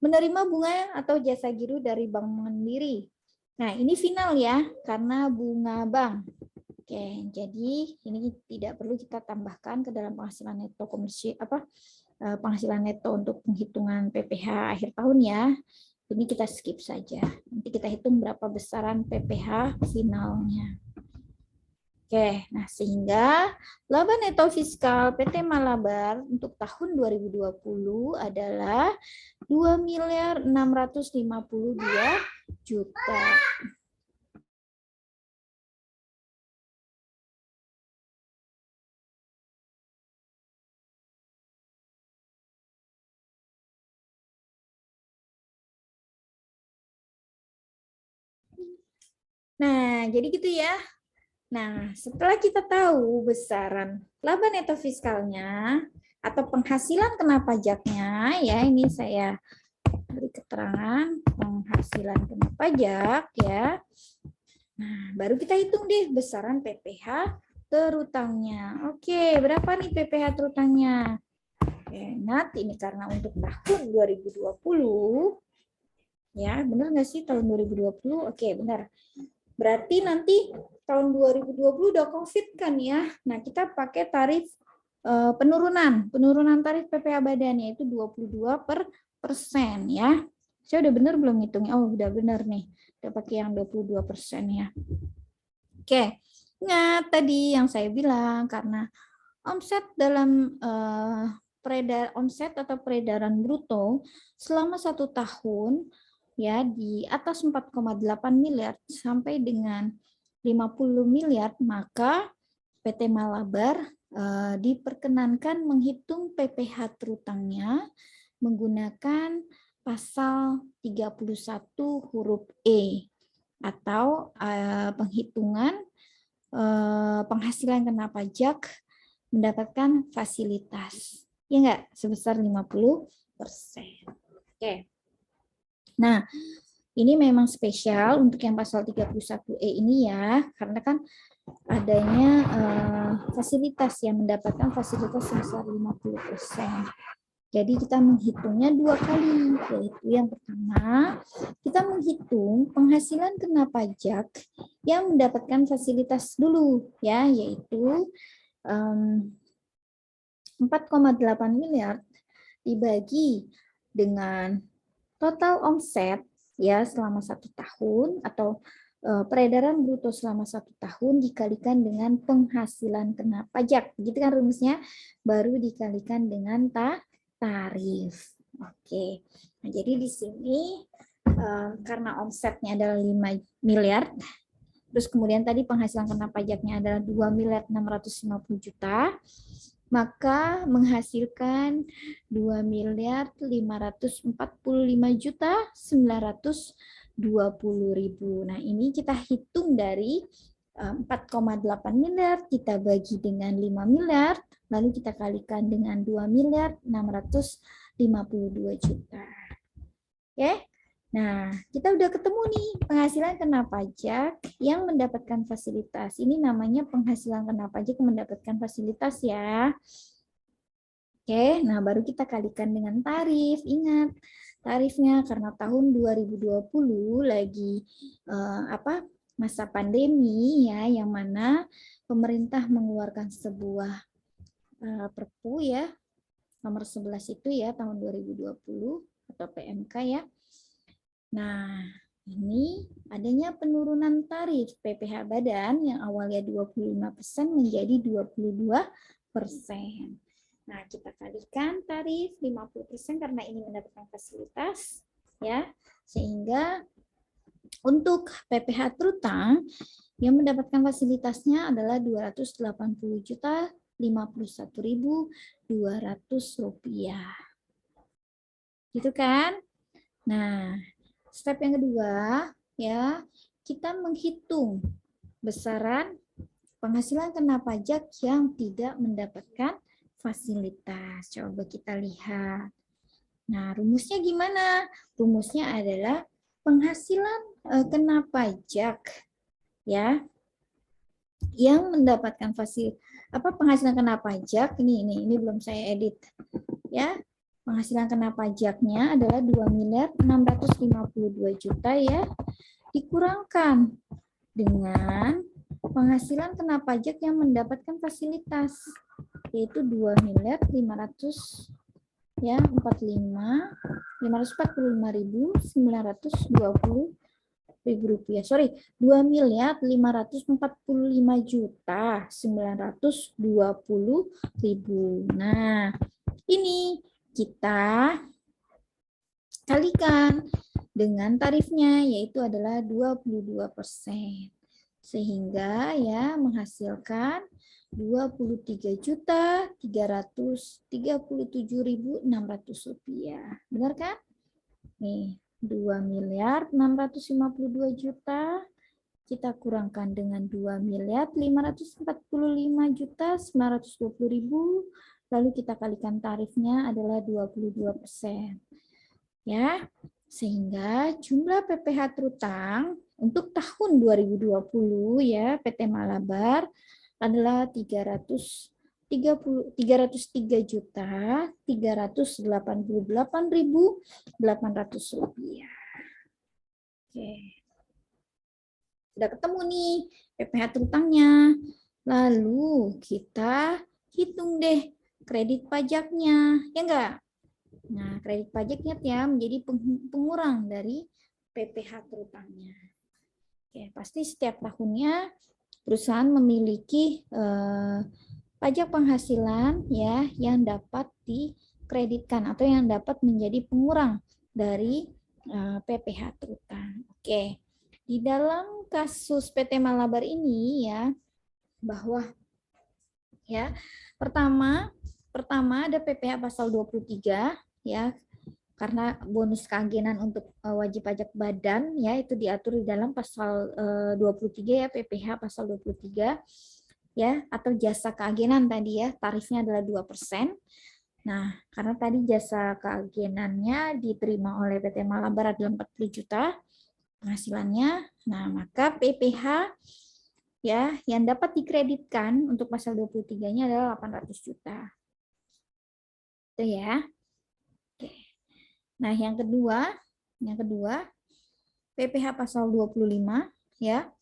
Menerima bunga atau jasa giru dari Bank Mandiri. Nah, ini final ya, karena bunga bank. Oke, jadi ini tidak perlu kita tambahkan ke dalam penghasilan neto komersial penghasilan neto untuk penghitungan PPh akhir tahun ya. Ini kita skip saja. Nanti kita hitung berapa besaran PPh finalnya. Oke, nah sehingga laba neto fiskal PT Malabar untuk tahun 2020 adalah 2.652 juta. Nah, jadi gitu ya. Nah, setelah kita tahu besaran laba neto fiskalnya atau penghasilan kena pajaknya, ya ini saya beri keterangan penghasilan kena pajak ya. Nah, baru kita hitung deh besaran PPh terutangnya. Oke, berapa nih PPh terutangnya? Oke, ingat ini karena untuk tahun 2020. Ya, benar nggak sih tahun 2020? Oke, benar. Berarti nanti tahun 2020 udah COVID kan ya. Nah, kita pakai tarif penurunan tarif PPh badan yaitu 22% ya. Saya udah benar belum ngitungnya? Oh, udah benar nih. Udah pakai yang 22% ya. Oke. Ingat tadi yang saya bilang karena omset dalam omset atau peredaran bruto selama 1 tahun ya di atas 4,8 miliar sampai dengan 50 miliar, maka PT Malabar diperkenankan menghitung PPh terutangnya menggunakan pasal 31 huruf E atau penghitungan penghasilan kena pajak mendapatkan fasilitas. Ya enggak? Sebesar 50%. Oke. Nah, ini memang spesial untuk yang pasal 31E ini ya, karena kan adanya fasilitas yang mendapatkan fasilitas sebesar 50%. Jadi kita menghitungnya 2 kali, yaitu yang pertama, kita menghitung penghasilan kena pajak yang mendapatkan fasilitas dulu, ya, yaitu 4,8 miliar dibagi dengan total omset ya selama 1 tahun atau peredaran bruto selama 1 tahun dikalikan dengan penghasilan kena pajak. Begitu kan rumusnya, baru dikalikan dengan tarif. Oke. Nah, jadi di sini karena omsetnya adalah 5 miliar, terus kemudian tadi penghasilan kena pajaknya adalah 2 miliar 650 juta, maka menghasilkan 2 miliar 545 juta 920 ribu. Nah, ini kita hitung dari 4,8 miliar, kita bagi dengan 5 miliar, lalu kita kalikan dengan 2 miliar 652 juta. Oke? Nah, kita udah ketemu nih penghasilan kena pajak yang mendapatkan fasilitas. Ini namanya penghasilan kena pajak yang mendapatkan fasilitas ya. Oke, nah baru kita kalikan dengan tarif. Ingat, tarifnya karena tahun 2020 lagi masa pandemi ya, yang mana pemerintah mengeluarkan sebuah Perpu ya, nomor 11 itu ya tahun 2020 atau PMK ya. Nah, ini adanya penurunan tarif PPh badan yang awalnya 25% menjadi 22%. Nah, kita kalikan tarif 50% karena ini mendapatkan fasilitas ya. Sehingga untuk PPh terutang yang mendapatkan fasilitasnya adalah 280.051.200 rupiah. Gitu kan? Nah, step yang kedua ya, kita menghitung besaran penghasilan kena pajak yang tidak mendapatkan fasilitas. Coba kita lihat. Nah, rumusnya gimana? Rumusnya adalah penghasilan kena pajak ya yang mendapatkan penghasilan kena pajak ini belum saya edit ya. Penghasilan kena pajaknya adalah 2 miliar 652 juta ya, dikurangkan dengan penghasilan kena pajak yang mendapatkan fasilitas, yaitu 2 miliar 545.920 rupiah. 2 miliar 545 juta 920 ribu. Nah, ini kita kalikan dengan tarifnya, yaitu adalah 22%. Sehingga ya menghasilkan 23.337.600 rupiah. Benar kan? Nih, 2 miliar 652 juta kita kurangkan dengan 2 miliar 545 juta 920 ribu, lalu kita kalikan tarifnya adalah 22%. Ya, sehingga jumlah PPh terutang untuk tahun 2020 ya PT Malabar adalah 303 juta 388.800 rupiah. Oke. Sudah ketemu nih PPh terutangnya. Lalu kita hitung deh kredit pajaknya, ya enggak? Nah, kredit pajaknya ya menjadi pengurang dari PPh terutangnya. Oke, pasti setiap tahunnya perusahaan memiliki pajak penghasilan ya yang dapat dikreditkan atau yang dapat menjadi pengurang dari PPh terutang. Oke. Di dalam kasus PT Malabar ini ya bahwa ya pertama ada PPh pasal 23 ya, karena bonus keagenan untuk wajib pajak badan ya itu diatur di dalam pasal 23 ya, PPh pasal 23 ya, atau jasa keagenan tadi ya, tarifnya adalah 2%. Nah, karena tadi jasa keagenannya diterima oleh PT Malabar adalah 40 juta penghasilannya, nah maka PPh ya yang dapat dikreditkan untuk pasal 23-nya adalah 800 juta. Itu ya. Oke. Nah, yang kedua PPh pasal 25 ya.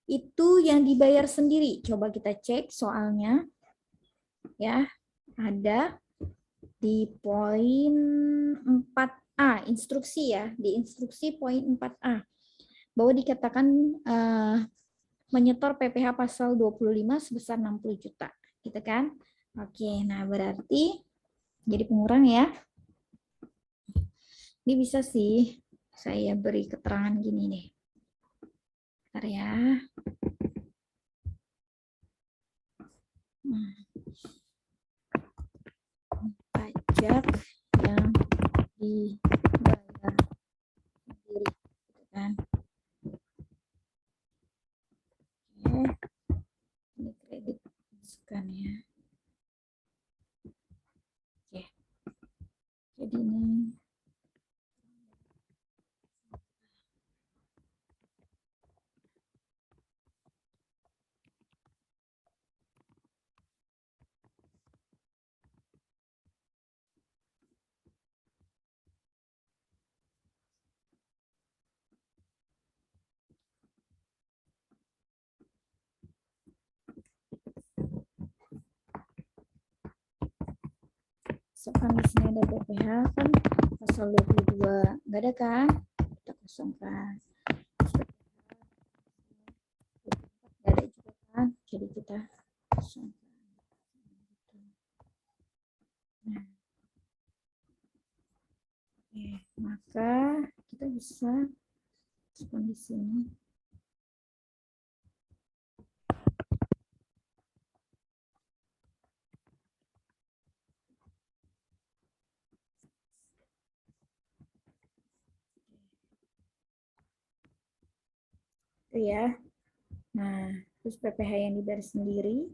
Itu yang dibayar sendiri. Coba kita cek soalnya. Ya, ada di poin 4A, instruksi ya, di instruksi poin 4A. Bahwa dikatakan menyetor PPh pasal 25 sebesar 60 juta. Gitu kan? Oke, nah berarti jadi pengurang ya. Ini bisa sih saya beri keterangan gini nih. Bentar ya. Pajak yang dibayar sendiri, gitu kan? Oke, ini kredit masukan ya. Oke, jadi ini misalkan di sini ada PPh kan pasal 22 nggak ada kan, kita kosongkan. Nggak ada juga kan, jadi kita kosongkan. Nah, oke, maka kita bisa di sini. Itu ya. Nah, terus PPh yang dibayar sendiri.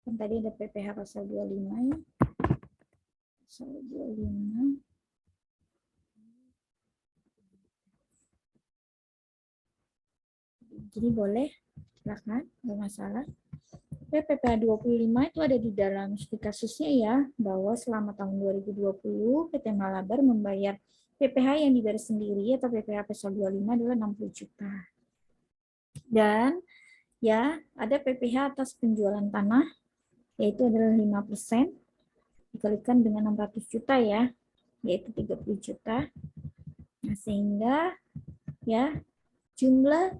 Kan tadi ada PPh pasal 25 ya. Pasal 25. Jadi boleh, silakan, nggak masalah. PPh 25 itu ada di dalam studi kasusnya ya, bahwa selama tahun 2020 PT Malabar membayar PPh yang dibayar sendiri atau PPh pasal 25 adalah 60 juta. Dan ya, ada PPh atas penjualan tanah, yaitu adalah 5%, dikalikan dengan 600 juta ya, yaitu 30 juta. Nah, sehingga ya jumlah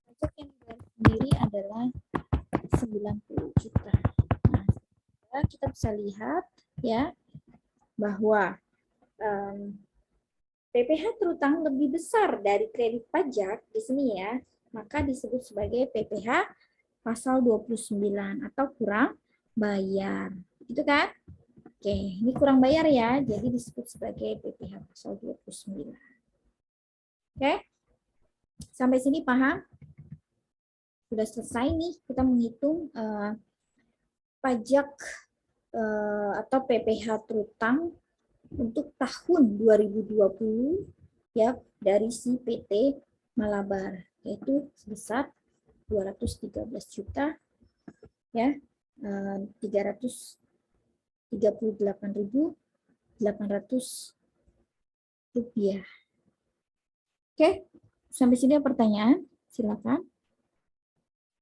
pajak yang dibayar sendiri adalah 90 juta. Nah, kita bisa lihat ya bahwa PPh terutang lebih besar dari kredit pajak di sini ya, maka disebut sebagai PPh pasal 29 atau kurang bayar. Gitu kan? Oke, ini kurang bayar ya, jadi disebut sebagai PPh pasal 29. Oke? Sampai sini paham? Sudah selesai nih kita menghitung pajak atau PPh terutang untuk tahun 2020 ya dari si PT Malabar, yaitu sebesar 213 juta ya, 338.800 rupiah. Oke, sampai sini ada pertanyaan? Silakan.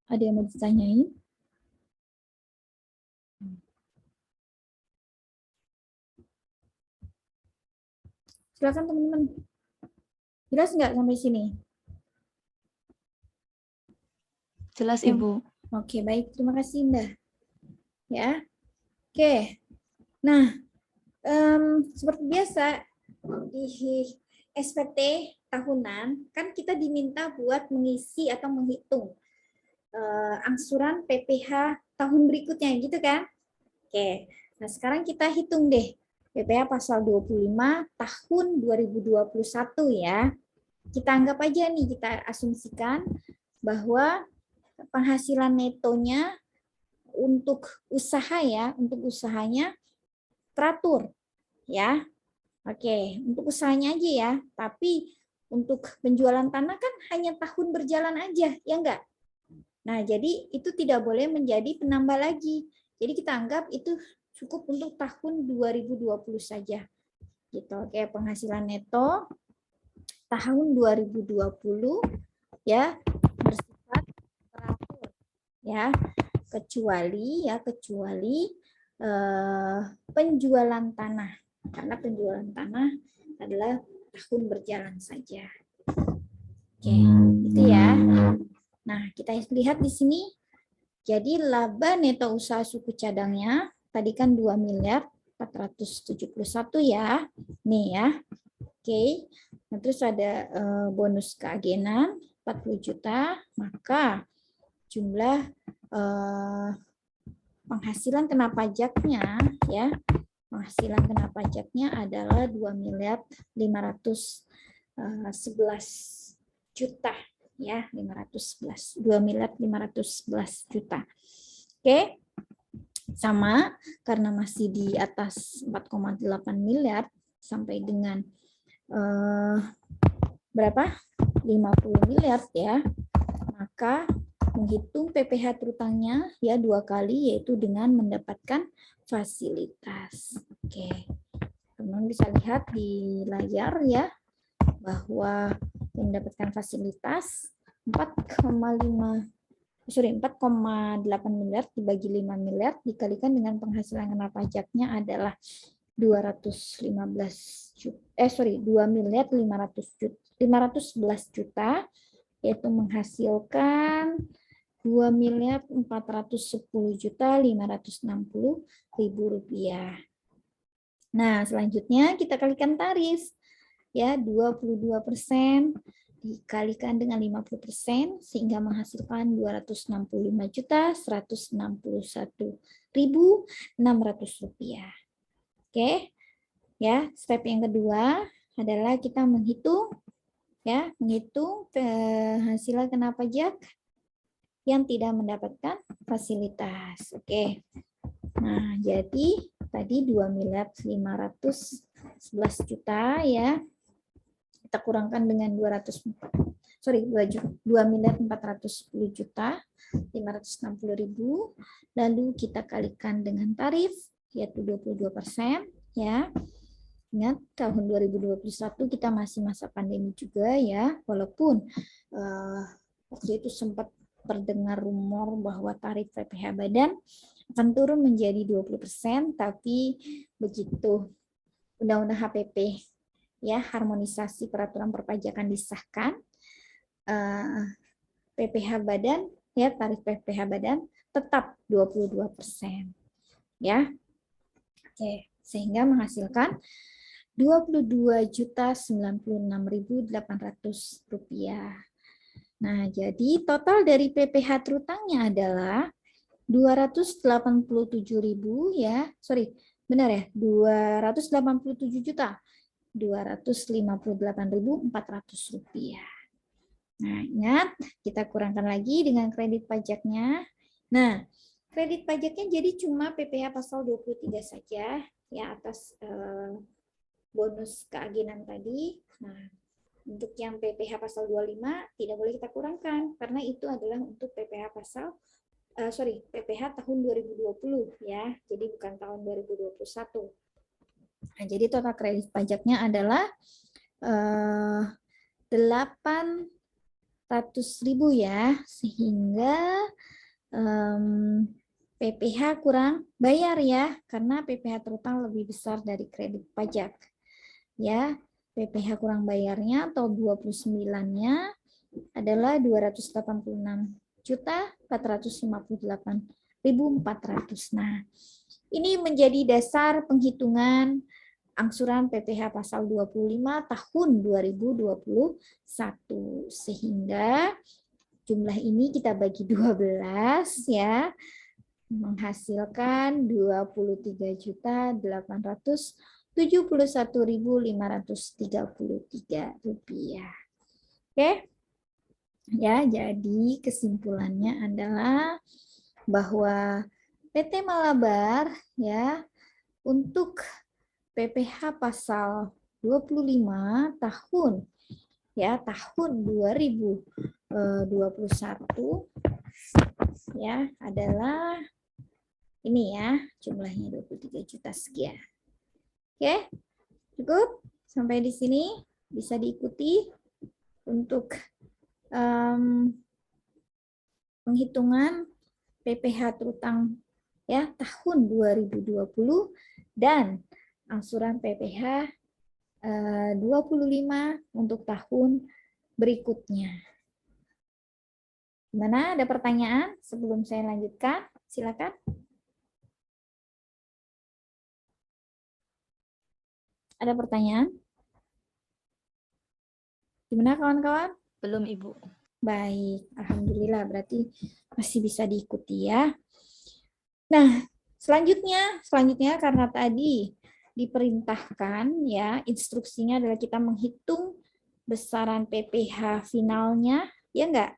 Ada yang mau ditanyain? Silakan teman-teman. Jelas nggak sampai sini? Jelas, Ibu. Oke, baik. Terima kasih, Indah. Ya. Oke. Nah, seperti biasa di SPT tahunan kan kita diminta buat mengisi atau menghitung angsuran PPh tahun berikutnya gitu kan. Oke. Nah, sekarang kita hitung deh PPh pasal 25 tahun 2021 ya. Kita anggap aja nih, kita asumsikan bahwa penghasilan netonya untuk usaha ya, untuk usahanya teratur ya. Oke, untuk usahanya aja ya. Tapi untuk penjualan tanah kan hanya tahun berjalan aja, ya enggak? Nah, jadi itu tidak boleh menjadi penambah lagi. Jadi kita anggap itu cukup untuk tahun 2020 saja. Gitu. Oke, penghasilan neto tahun 2020 ya bersifat teratur ya, kecuali penjualan tanah, karena penjualan tanah adalah tahun berjalan saja. Oke, itu ya. Nah, kita lihat di sini. Jadi laba neto usaha suku cadangnya tadi kan 2.471 ya. Nih ya. Oke. Nah, terus ada bonus keagenan 40 juta, maka jumlah penghasilan kena pajaknya ya. Penghasilan kena pajaknya adalah 2.511 juta ya, 2.511 juta. Oke. Sama karena masih di atas 4,8 miliar sampai dengan berapa? 50 miliar ya. Maka menghitung PPh terutangnya ya 2 kali, yaitu dengan mendapatkan fasilitas. Oke. Teman-teman bisa lihat di layar ya bahwa mendapatkan fasilitas 4,8 miliar dibagi 5 miliar dikalikan dengan penghasilan kena pajaknya adalah 2.511 juta, yaitu menghasilkan 2.410.560.000 rupiah. Nah, selanjutnya kita kalikan tarif ya, 22% dikalikan dengan 50% sehingga menghasilkan 265.161.600 rupiah. Oke. Ya, step yang kedua adalah kita menghitung penghasilan kena pajak yang tidak mendapatkan fasilitas. Oke. Nah, jadi tadi 2.511 juta ya. Kita kurangkan dengan 2.410 juta 560.000, lalu kita kalikan dengan tarif yaitu 22% ya. Ingat tahun 2021 kita masih masa pandemi juga ya, walaupun waktu itu sempat terdengar rumor bahwa tarif PPh badan akan turun menjadi 20%, tapi begitu Undang-Undang HPP ya, harmonisasi peraturan perpajakan disahkan, PPh badan ya, tarif PPh badan tetap 22% ya. Oke, sehingga menghasilkan 22.096.800 rupiah. Nah, jadi total dari PPh terutangnya adalah 287.000 ya, benar ya, 287.258.400 rupiah. Nah, ingat, kita kurangkan lagi dengan kredit pajaknya. Nah, kredit pajaknya jadi cuma PPh pasal 23 saja ya, atas bonus keagenan tadi. Nah, untuk yang PPh pasal 25 tidak boleh kita kurangkan karena itu adalah untuk PPh tahun 2020 ya. Jadi bukan tahun 2021. Nah, jadi total kredit pajaknya adalah 800.000 ya, sehingga PPh kurang bayar ya, karena PPh terutang lebih besar dari kredit pajak. Ya, PPh kurang bayarnya atau 29-nya adalah 286.000 458.400. Nah, ini menjadi dasar penghitungan angsuran PPh pasal 25 tahun 2021. Sehingga jumlah ini kita bagi 12 ya, menghasilkan 23.871.533 rupiah. Oke. Ya, jadi kesimpulannya adalah bahwa PT Malabar ya untuk PPh pasal 25 tahun 2021 ya adalah ini ya, jumlahnya 23 juta sekian. Oke, cukup sampai di sini, bisa diikuti untuk penghitungan PPh terutang ya tahun 2020 dan angsuran PPh 25 untuk tahun berikutnya. Gimana? Ada pertanyaan sebelum saya lanjutkan? Silakan. Ada pertanyaan? Gimana kawan-kawan? Belum, Ibu. Baik, alhamdulillah berarti masih bisa diikuti ya. Nah, selanjutnya karena tadi diperintahkan ya, instruksinya adalah kita menghitung besaran PPh finalnya, ya enggak?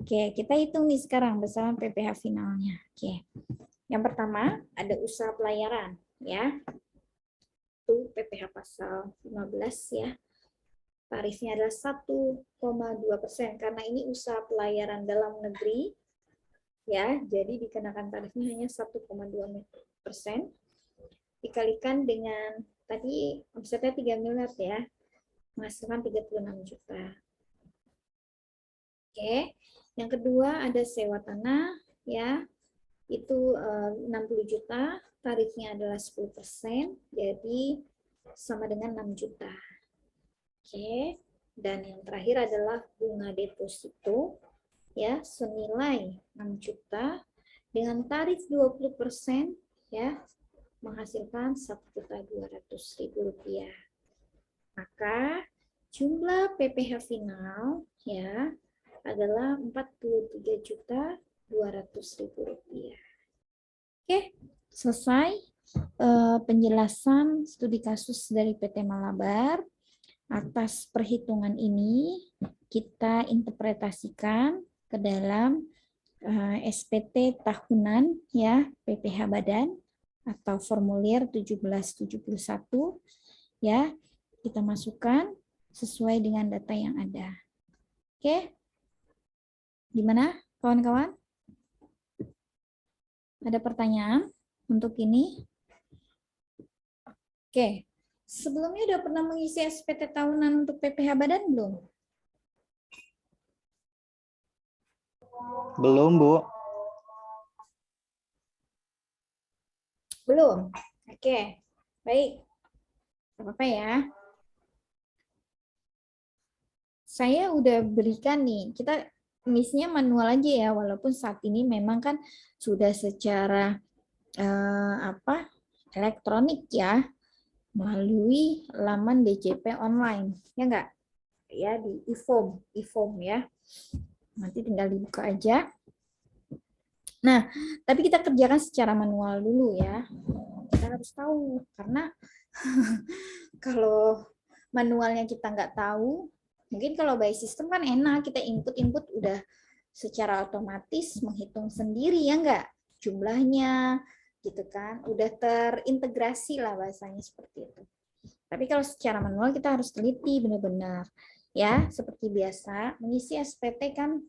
Oke, kita hitung nih sekarang besaran PPh finalnya. Oke. Yang pertama ada usaha pelayaran ya. Itu PPh pasal 15 ya. Tarifnya adalah 1,2% karena ini usaha pelayaran dalam negeri ya, jadi dikenakan tarifnya hanya 1,2% dikalikan dengan tadi omsetnya 3 miliar ya, menghasilkan 36 juta. Oke, yang kedua ada sewa tanah ya, itu 60 juta, tarifnya adalah 10%, jadi sama dengan 6 juta. Oke, dan yang terakhir adalah bunga deposito ya senilai 6 juta dengan tarif 20% ya menghasilkan 1.200.000 rupiah. Maka jumlah PPh final ya adalah 43.200.000 rupiah. Oke, selesai penjelasan studi kasus dari PT Malabar. Atas perhitungan ini kita interpretasikan ke dalam SPT tahunan ya PPh badan atau formulir 1771 ya, kita masukkan sesuai dengan data yang ada. Oke. Gimana kawan-kawan? Ada pertanyaan untuk ini? Oke. Sebelumnya udah pernah mengisi SPT tahunan untuk PPh badan belum? Belum, Bu. Belum? Oke. Baik. Apa-apa ya. Saya udah berikan nih, kita misinya manual aja ya, walaupun saat ini memang kan sudah secara elektronik ya, melalui laman DJP online, ya enggak? Ya di e-form ya. Nanti tinggal dibuka aja. Nah, tapi kita kerjakan secara manual dulu ya. Kita harus tahu karena kalau manualnya kita nggak tahu, mungkin kalau by system kan enak, kita input udah secara otomatis menghitung sendiri ya enggak? Jumlahnya gitu kan, udah terintegrasi lah bahasanya seperti itu. Tapi kalau secara manual kita harus teliti benar-benar ya, seperti biasa mengisi SPT kan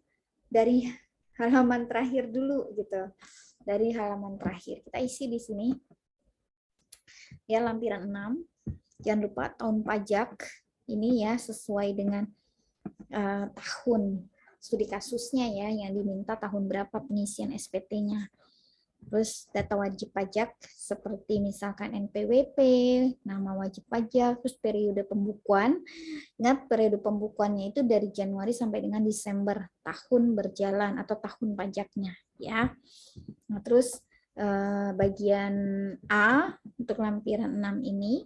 dari halaman terakhir dulu gitu. Dari halaman terakhir kita isi di sini. Ya lampiran 6. Jangan lupa tahun pajak ini ya sesuai dengan tahun studi kasusnya ya, yang diminta tahun berapa pengisian SPT-nya. Terus data wajib pajak seperti misalkan NPWP, nama wajib pajak, terus periode pembukuan. Ingat periode pembukuannya itu dari Januari sampai dengan Desember tahun berjalan atau tahun pajaknya ya. Nah, terus bagian A untuk lampiran 6 ini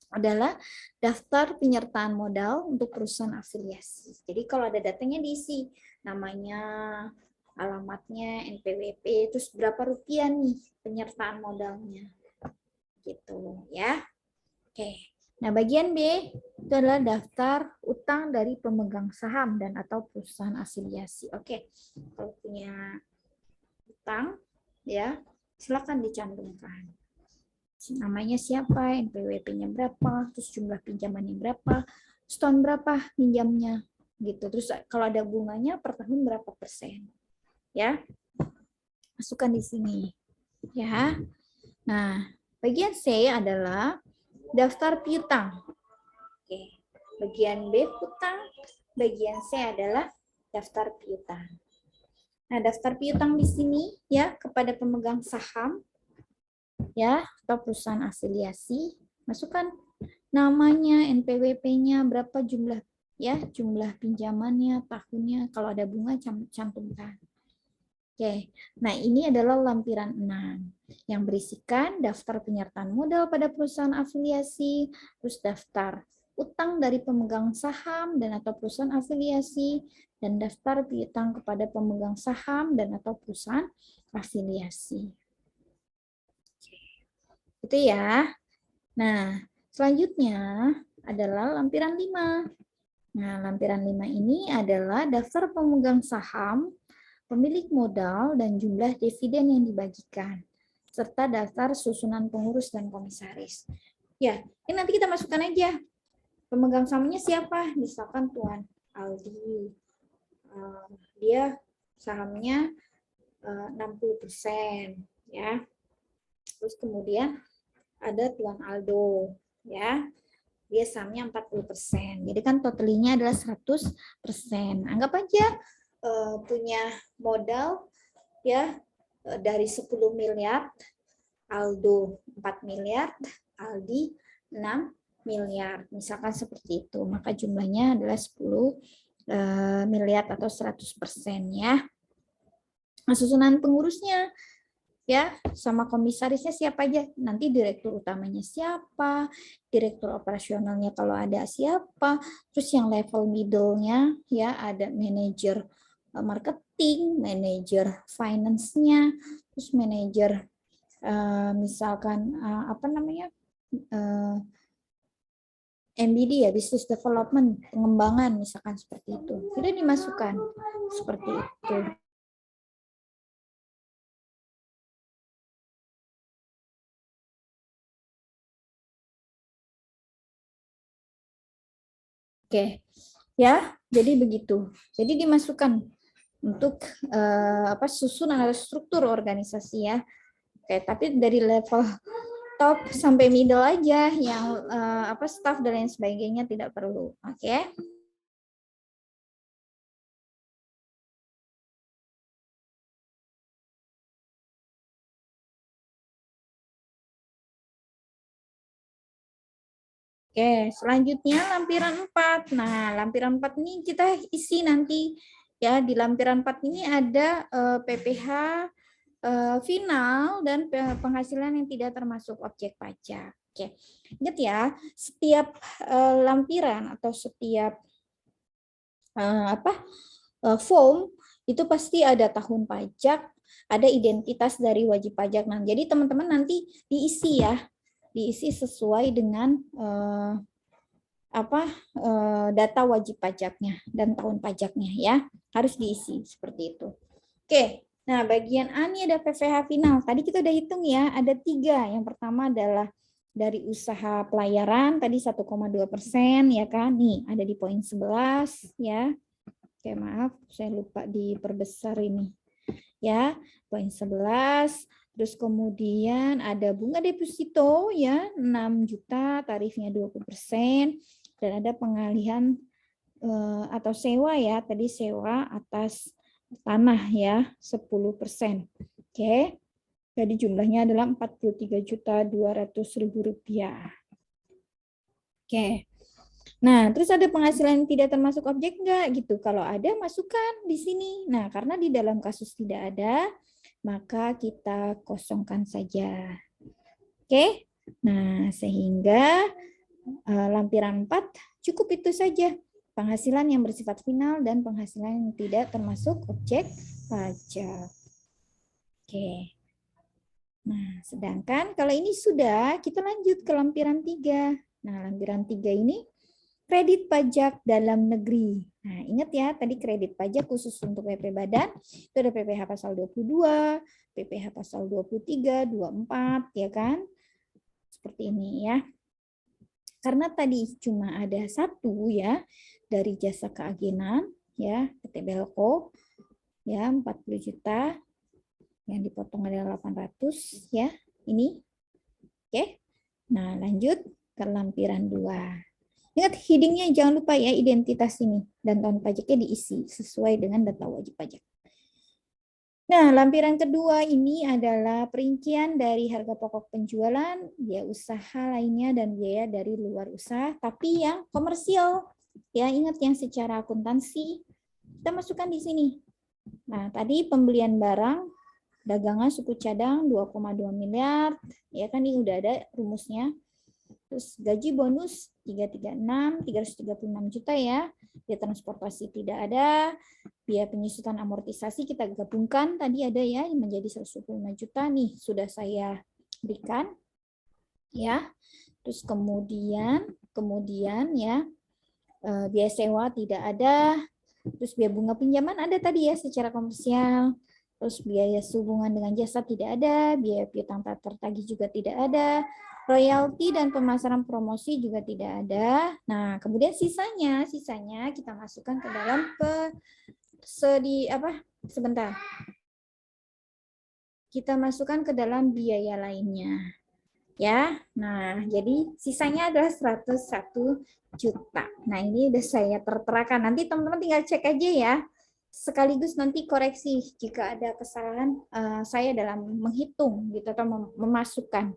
adalah daftar penyertaan modal untuk perusahaan afiliasi. Jadi kalau ada datanya diisi, namanya, alamatnya, NPWP, terus berapa rupiah nih penyertaan modalnya. Gitu ya. Oke. Nah, bagian B itu adalah daftar utang dari pemegang saham dan atau perusahaan afiliasi. Oke. Kalau punya utang ya, silakan dicantumkan. Namanya siapa, NPWP-nya berapa, terus jumlah pinjamannya berapa, setahun berapa pinjamnya, gitu. Terus kalau ada bunganya per tahun berapa persen, ya. Masukkan di sini, ya. Nah, bagian C adalah daftar piutang. Oke. Bagian B utang, bagian C adalah daftar piutang. Nah, daftar piutang di sini ya kepada pemegang saham ya atau perusahaan afiliasi, masukkan namanya, NPWP-nya, berapa jumlah ya, jumlah pinjamannya, tahunnya, kalau ada bunga cantumkan. Oke. Nah, ini adalah lampiran 6 yang berisikan daftar penyertaan modal pada perusahaan afiliasi, terus daftar utang dari pemegang saham dan atau perusahaan afiliasi, dan daftar piutang kepada pemegang saham dan atau perusahaan afiliasi. Itu ya. Nah, selanjutnya adalah lampiran 5. Nah, lampiran 5 ini adalah daftar pemegang saham, pemilik modal, dan jumlah dividen yang dibagikan, serta daftar susunan pengurus dan komisaris. Ya, ini nanti kita masukkan aja. Pemegang sahamnya siapa? Misalkan Tuan Aldi. Dia sahamnya 60%, ya. Terus kemudian ada Tuan Aldo, ya. Dia sahamnya 40%. Jadi kan totalnya adalah 100%. Anggap aja punya modal ya dari 10 miliar, Aldo 4 miliar, Aldi 6 miliar. Misalkan seperti itu. Maka jumlahnya adalah 10 miliar atau 100% ya. Nah, susunan pengurusnya ya sama komisarisnya siapa aja, nanti direktur utamanya siapa, direktur operasionalnya kalau ada siapa, terus yang level middle-nya ya ada manajer marketing, manajer finance-nya, terus manajer misalkan apa namanya MBD ya, business development, pengembangan misalkan seperti itu, sudah dimasukkan seperti itu. Oke, ya, jadi begitu. Jadi dimasukkan untuk susunan atau struktur organisasi ya. Oke, tapi dari level top sampai middle aja, yang staff dan lain sebagainya tidak perlu. Oke. Oke, selanjutnya lampiran 4. Nah, lampiran 4 ini kita isi nanti ya. Di lampiran 4 ini ada PPh final dan penghasilan yang tidak termasuk objek pajak. Oke. Ingat ya, setiap lampiran atau setiap form itu pasti ada tahun pajak, ada identitas dari wajib pajak. Nah, jadi teman-teman nanti diisi ya. Diisi sesuai dengan data wajib pajaknya dan tahun pajaknya ya, harus diisi seperti itu. Oke, nah bagian A ini ada PPh final. Tadi kita udah hitung ya, ada 3. Yang pertama adalah dari usaha pelayaran tadi 1,2% ya kan. Nih ada di poin 11 ya. Oke, maaf saya lupa diperbesar ini. Ya, poin 11. Terus kemudian ada bunga deposito ya 6 juta, tarifnya 20%, dan ada pengalihan atau sewa ya, tadi sewa atas tanah ya 10%. Oke. Jadi jumlahnya adalah Rp43.200.000. Oke. Nah, terus ada penghasilan yang tidak termasuk objek enggak gitu. Kalau ada, masukkan di sini. Nah, karena di dalam kasus tidak ada, maka kita kosongkan saja. Oke. Nah, sehingga lampiran 4 cukup itu saja. Penghasilan yang bersifat final dan penghasilan yang tidak termasuk objek pajak. Oke. Nah, sedangkan kalau ini sudah, kita lanjut ke lampiran 3. Nah, lampiran 3 ini kredit pajak dalam negeri. Nah, ingat ya, tadi kredit pajak khusus untuk PP Badan, itu ada PPh pasal 22, PPh pasal 23, 24, ya kan? Seperti ini ya. Karena tadi cuma ada satu ya, dari jasa keagenan, ya, PT Belco, ya, 40 juta, yang dipotong adalah 800 ya, ini. Oke. Nah, lanjut ke lampiran 2. Ingat headingnya jangan lupa ya, identitas ini dan tahun pajaknya diisi sesuai dengan data wajib pajak. Nah, lampiran kedua ini adalah perincian dari harga pokok penjualan, biaya usaha lainnya dan biaya dari luar usaha, tapi yang komersial. Ya, ingat yang secara akuntansi kita masukkan di sini. Nah, tadi pembelian barang dagangan suku cadang 2,2 miliar, ya kan ini udah ada rumusnya. Terus gaji bonus 336 juta ya. Biaya transportasi tidak ada. Biaya penyusutan amortisasi kita gabungkan tadi ada ya menjadi 125 juta nih sudah saya berikan ya. Terus kemudian ya biaya sewa tidak ada. Terus biaya bunga pinjaman ada tadi ya secara komersial. Terus biaya sehubungan dengan jasa tidak ada, biaya piutang tak tertagih juga tidak ada, royalti dan pemasaran promosi juga tidak ada. Nah, kemudian sisanya kita masukkan ke dalam sebentar. Kita masukkan ke dalam biaya lainnya. Ya. Nah, jadi sisanya adalah 101 juta. Nah, ini udah saya terterakan. Nanti teman-teman tinggal cek aja ya. Sekaligus nanti koreksi jika ada kesalahan saya dalam menghitung gitu atau memasukkan.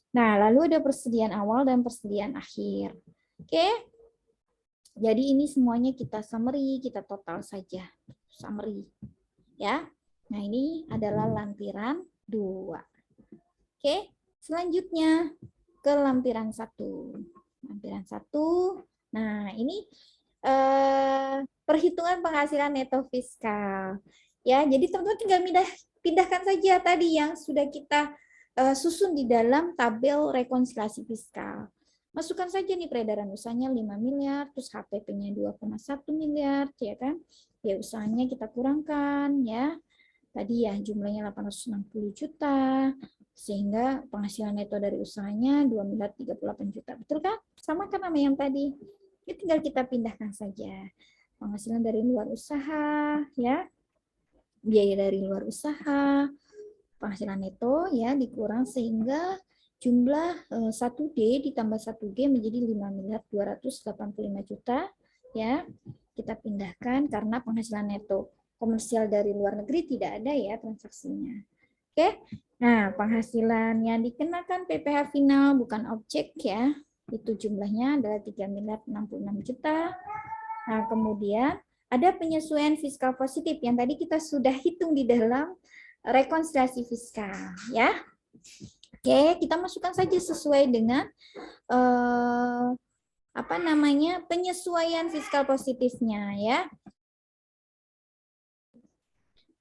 Nah, lalu ada persediaan awal dan persediaan akhir. Oke. Jadi ini semuanya kita summary, kita total saja. Summary. Ya. Nah, ini adalah lampiran 2. Oke. Selanjutnya ke lampiran 1. Lampiran 1. Nah, ini perhitungan penghasilan neto fiskal. Ya, jadi teman-teman tinggal pindahkan saja tadi yang sudah kita susun di dalam tabel rekonsiliasi fiskal. Masukkan saja nih peredaran usahanya 5 miliar, terus HPP-nya 2,1 miliar, ya kan? Ya usahanya kita kurangkan ya. Tadi ya jumlahnya 860 juta, sehingga penghasilan neto dari usahanya 2 miliar 38 juta. Betul kan? Sama kan sama yang tadi. Ini tinggal kita pindahkan saja. Penghasilan dari luar usaha, ya, biaya dari luar usaha, penghasilan neto ya dikurang sehingga jumlah 1D ditambah 1G menjadi 5 miliar 285 juta ya. Kita pindahkan karena penghasilan neto komersial dari luar negeri tidak ada ya transaksinya. Oke. Nah, penghasilan yang dikenakan PPh final bukan objek ya. Itu jumlahnya adalah 3 miliar 66 juta. Nah, kemudian ada penyesuaian fiskal positif yang tadi kita sudah hitung di dalam rekonsiliasi fiskal ya. Oke, kita masukkan saja sesuai dengan penyesuaian fiskal positifnya ya.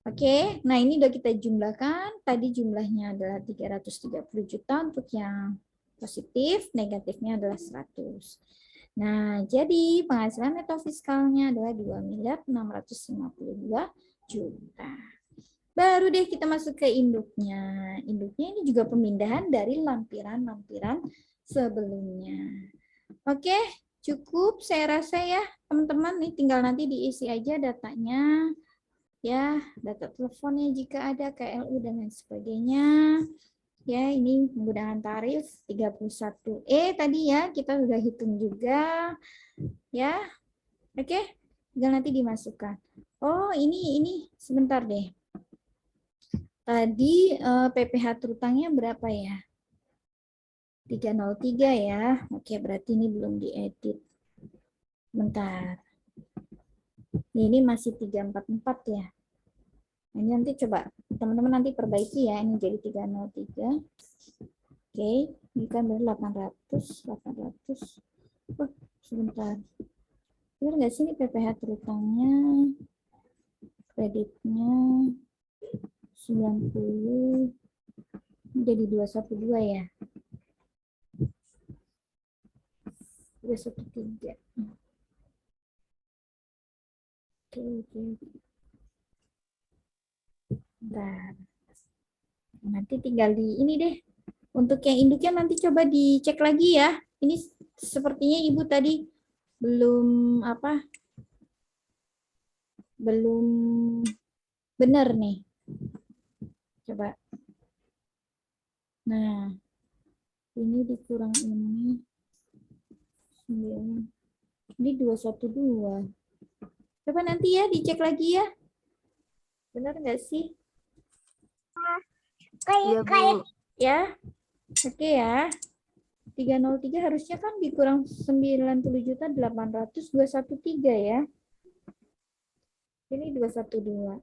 Oke, nah ini udah kita jumlahkan. Tadi jumlahnya adalah 330 juta untuk yang positif, negatifnya adalah 100. Nah, jadi penghasilan neto fiskalnya adalah 2 miliar 652 juta. Baru deh kita masuk ke induknya. Induknya ini juga pemindahan dari lampiran-lampiran sebelumnya. Oke, cukup saya rasa ya, teman-teman. Nih tinggal nanti diisi aja datanya. Ya, data teleponnya jika ada, KLU dan lain sebagainya. Ya, ini penggunaan tarif 31E tadi ya, kita sudah hitung juga. Ya, oke, tinggal nanti dimasukkan. Oh, ini sebentar deh. Tadi PPH terutangnya berapa ya? 303 ya. Oke, berarti ini belum diedit. Bentar. Ini masih 344 ya. Nah, ini nanti coba teman-teman nanti perbaiki ya. Ini jadi 303. Oke, ini kan benar 800. Oh, sebentar. Benar nggak sih ini PPH terutangnya? Kreditnya 90. Jadi 212 ya. 213. Oke. Bentar. Nanti tinggal di ini deh. Untuk yang induknya nanti coba dicek lagi ya. Ini sepertinya Ibu tadi belum belum benar nih. Coba. Nah, ini dikurang ini 9. Ini 212. Coba nanti ya dicek lagi ya. Benar nggak sih? Iya, Bu. Ya. Oke ya. 303 harusnya kan dikurang 90.800 213 ya. Ini 212.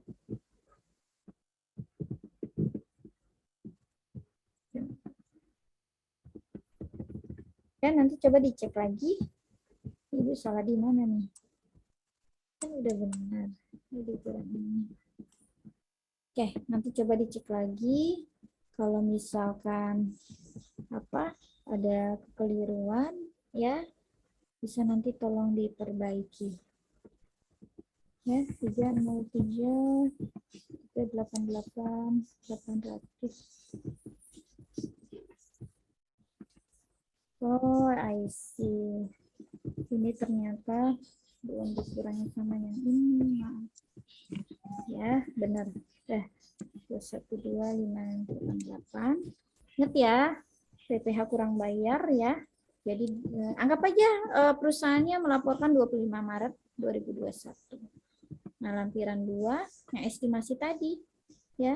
Ya, nanti coba dicek lagi. Ibu salah di mana nih? Kan udah benar. Ini dikurang ini. Oke, nanti coba dicek lagi. Kalau misalkan ada kekeliruan ya, bisa nanti tolong diperbaiki. Ya, 303 388 800. Oh, I see. Ini ternyata belum dikurangi sama yang ini. Maaf. Ya, benar. 212.568. Ingat ya, PPH kurang bayar ya. Jadi anggap aja perusahaannya melaporkan 25 Maret 2021. Nah, lampiran 2 yang estimasi tadi ya.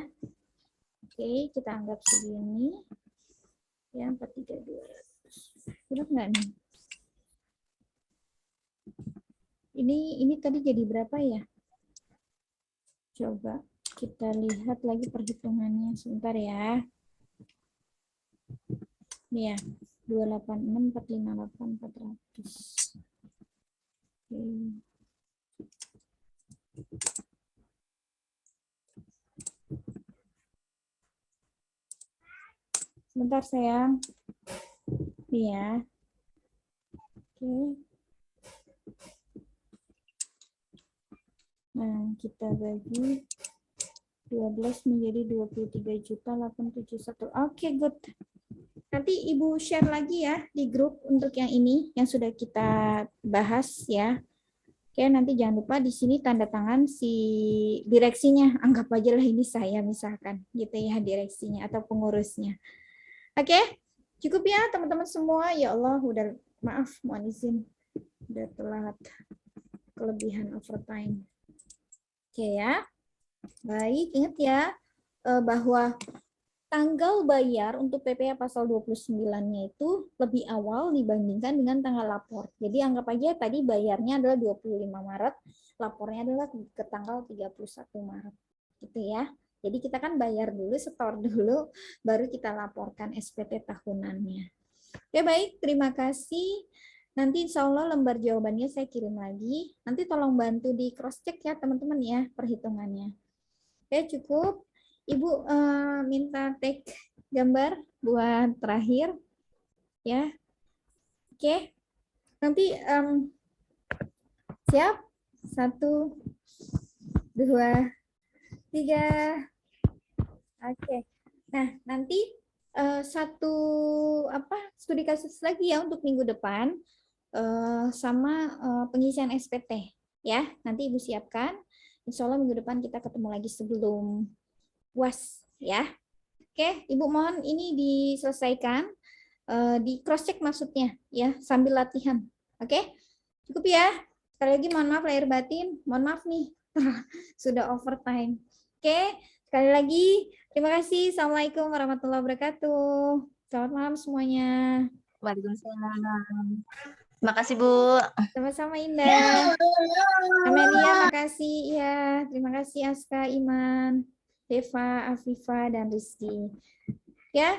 Oke, kita anggap segini. Ya, 43.200. Benar nggak nih? Ini tadi jadi berapa ya? Coba kita lihat lagi perhitungannya sebentar ya. Ini ya, 286.458.400. Oke. Sebentar sayang. Ini ya. Oke. Nah, kita bagi 12 menjadi 23.871. Oke, good. Nanti Ibu share lagi ya di grup untuk yang ini yang sudah kita bahas ya. Oke, nanti jangan lupa di sini tanda tangan si direksinya. Anggap aja lah ini saya misalkan gitu ya, direksinya atau pengurusnya. Oke, cukup ya teman-teman semua. Ya Allah, udah maaf, mohon izin. Udah telat, kelebihan overtime. Oke ya. Baik, ingat ya bahwa tanggal bayar untuk PPh pasal 29-nya itu lebih awal dibandingkan dengan tanggal lapor. Jadi anggap aja tadi bayarnya adalah 25 Maret, lapornya adalah ke tanggal 31 Maret. Gitu ya. Jadi kita kan bayar dulu, setor dulu, baru kita laporkan SPT tahunannya. Oke, baik, terima kasih. Nanti insya Allah lembar jawabannya saya kirim lagi. Nanti tolong bantu di cross check ya teman-teman ya perhitungannya. Oke, cukup. Ibu minta take gambar buat terakhir. Ya. Oke. Nanti siap? 1, 2, 3. Oke. Nah, nanti satu studi kasus lagi ya untuk minggu depan sama pengisian SPT ya. Nanti Ibu siapkan. Insya Allah minggu depan kita ketemu lagi sebelum UAS ya. Oke, Ibu mohon ini diselesaikan, di cross check maksudnya ya sambil latihan. Oke, cukup ya. Sekali lagi mohon maaf lahir batin, mohon maaf nih sudah overtime. Oke, Sekali lagi, terima kasih. Assalamualaikum warahmatullahi wabarakatuh. Selamat malam semuanya. Waalaikumsalam. Terima kasih, Bu. Sama-sama Indah. Amelia, makasih. Ya, terima kasih Aska, Iman, Deva, Afifa, dan Rizky. Ya.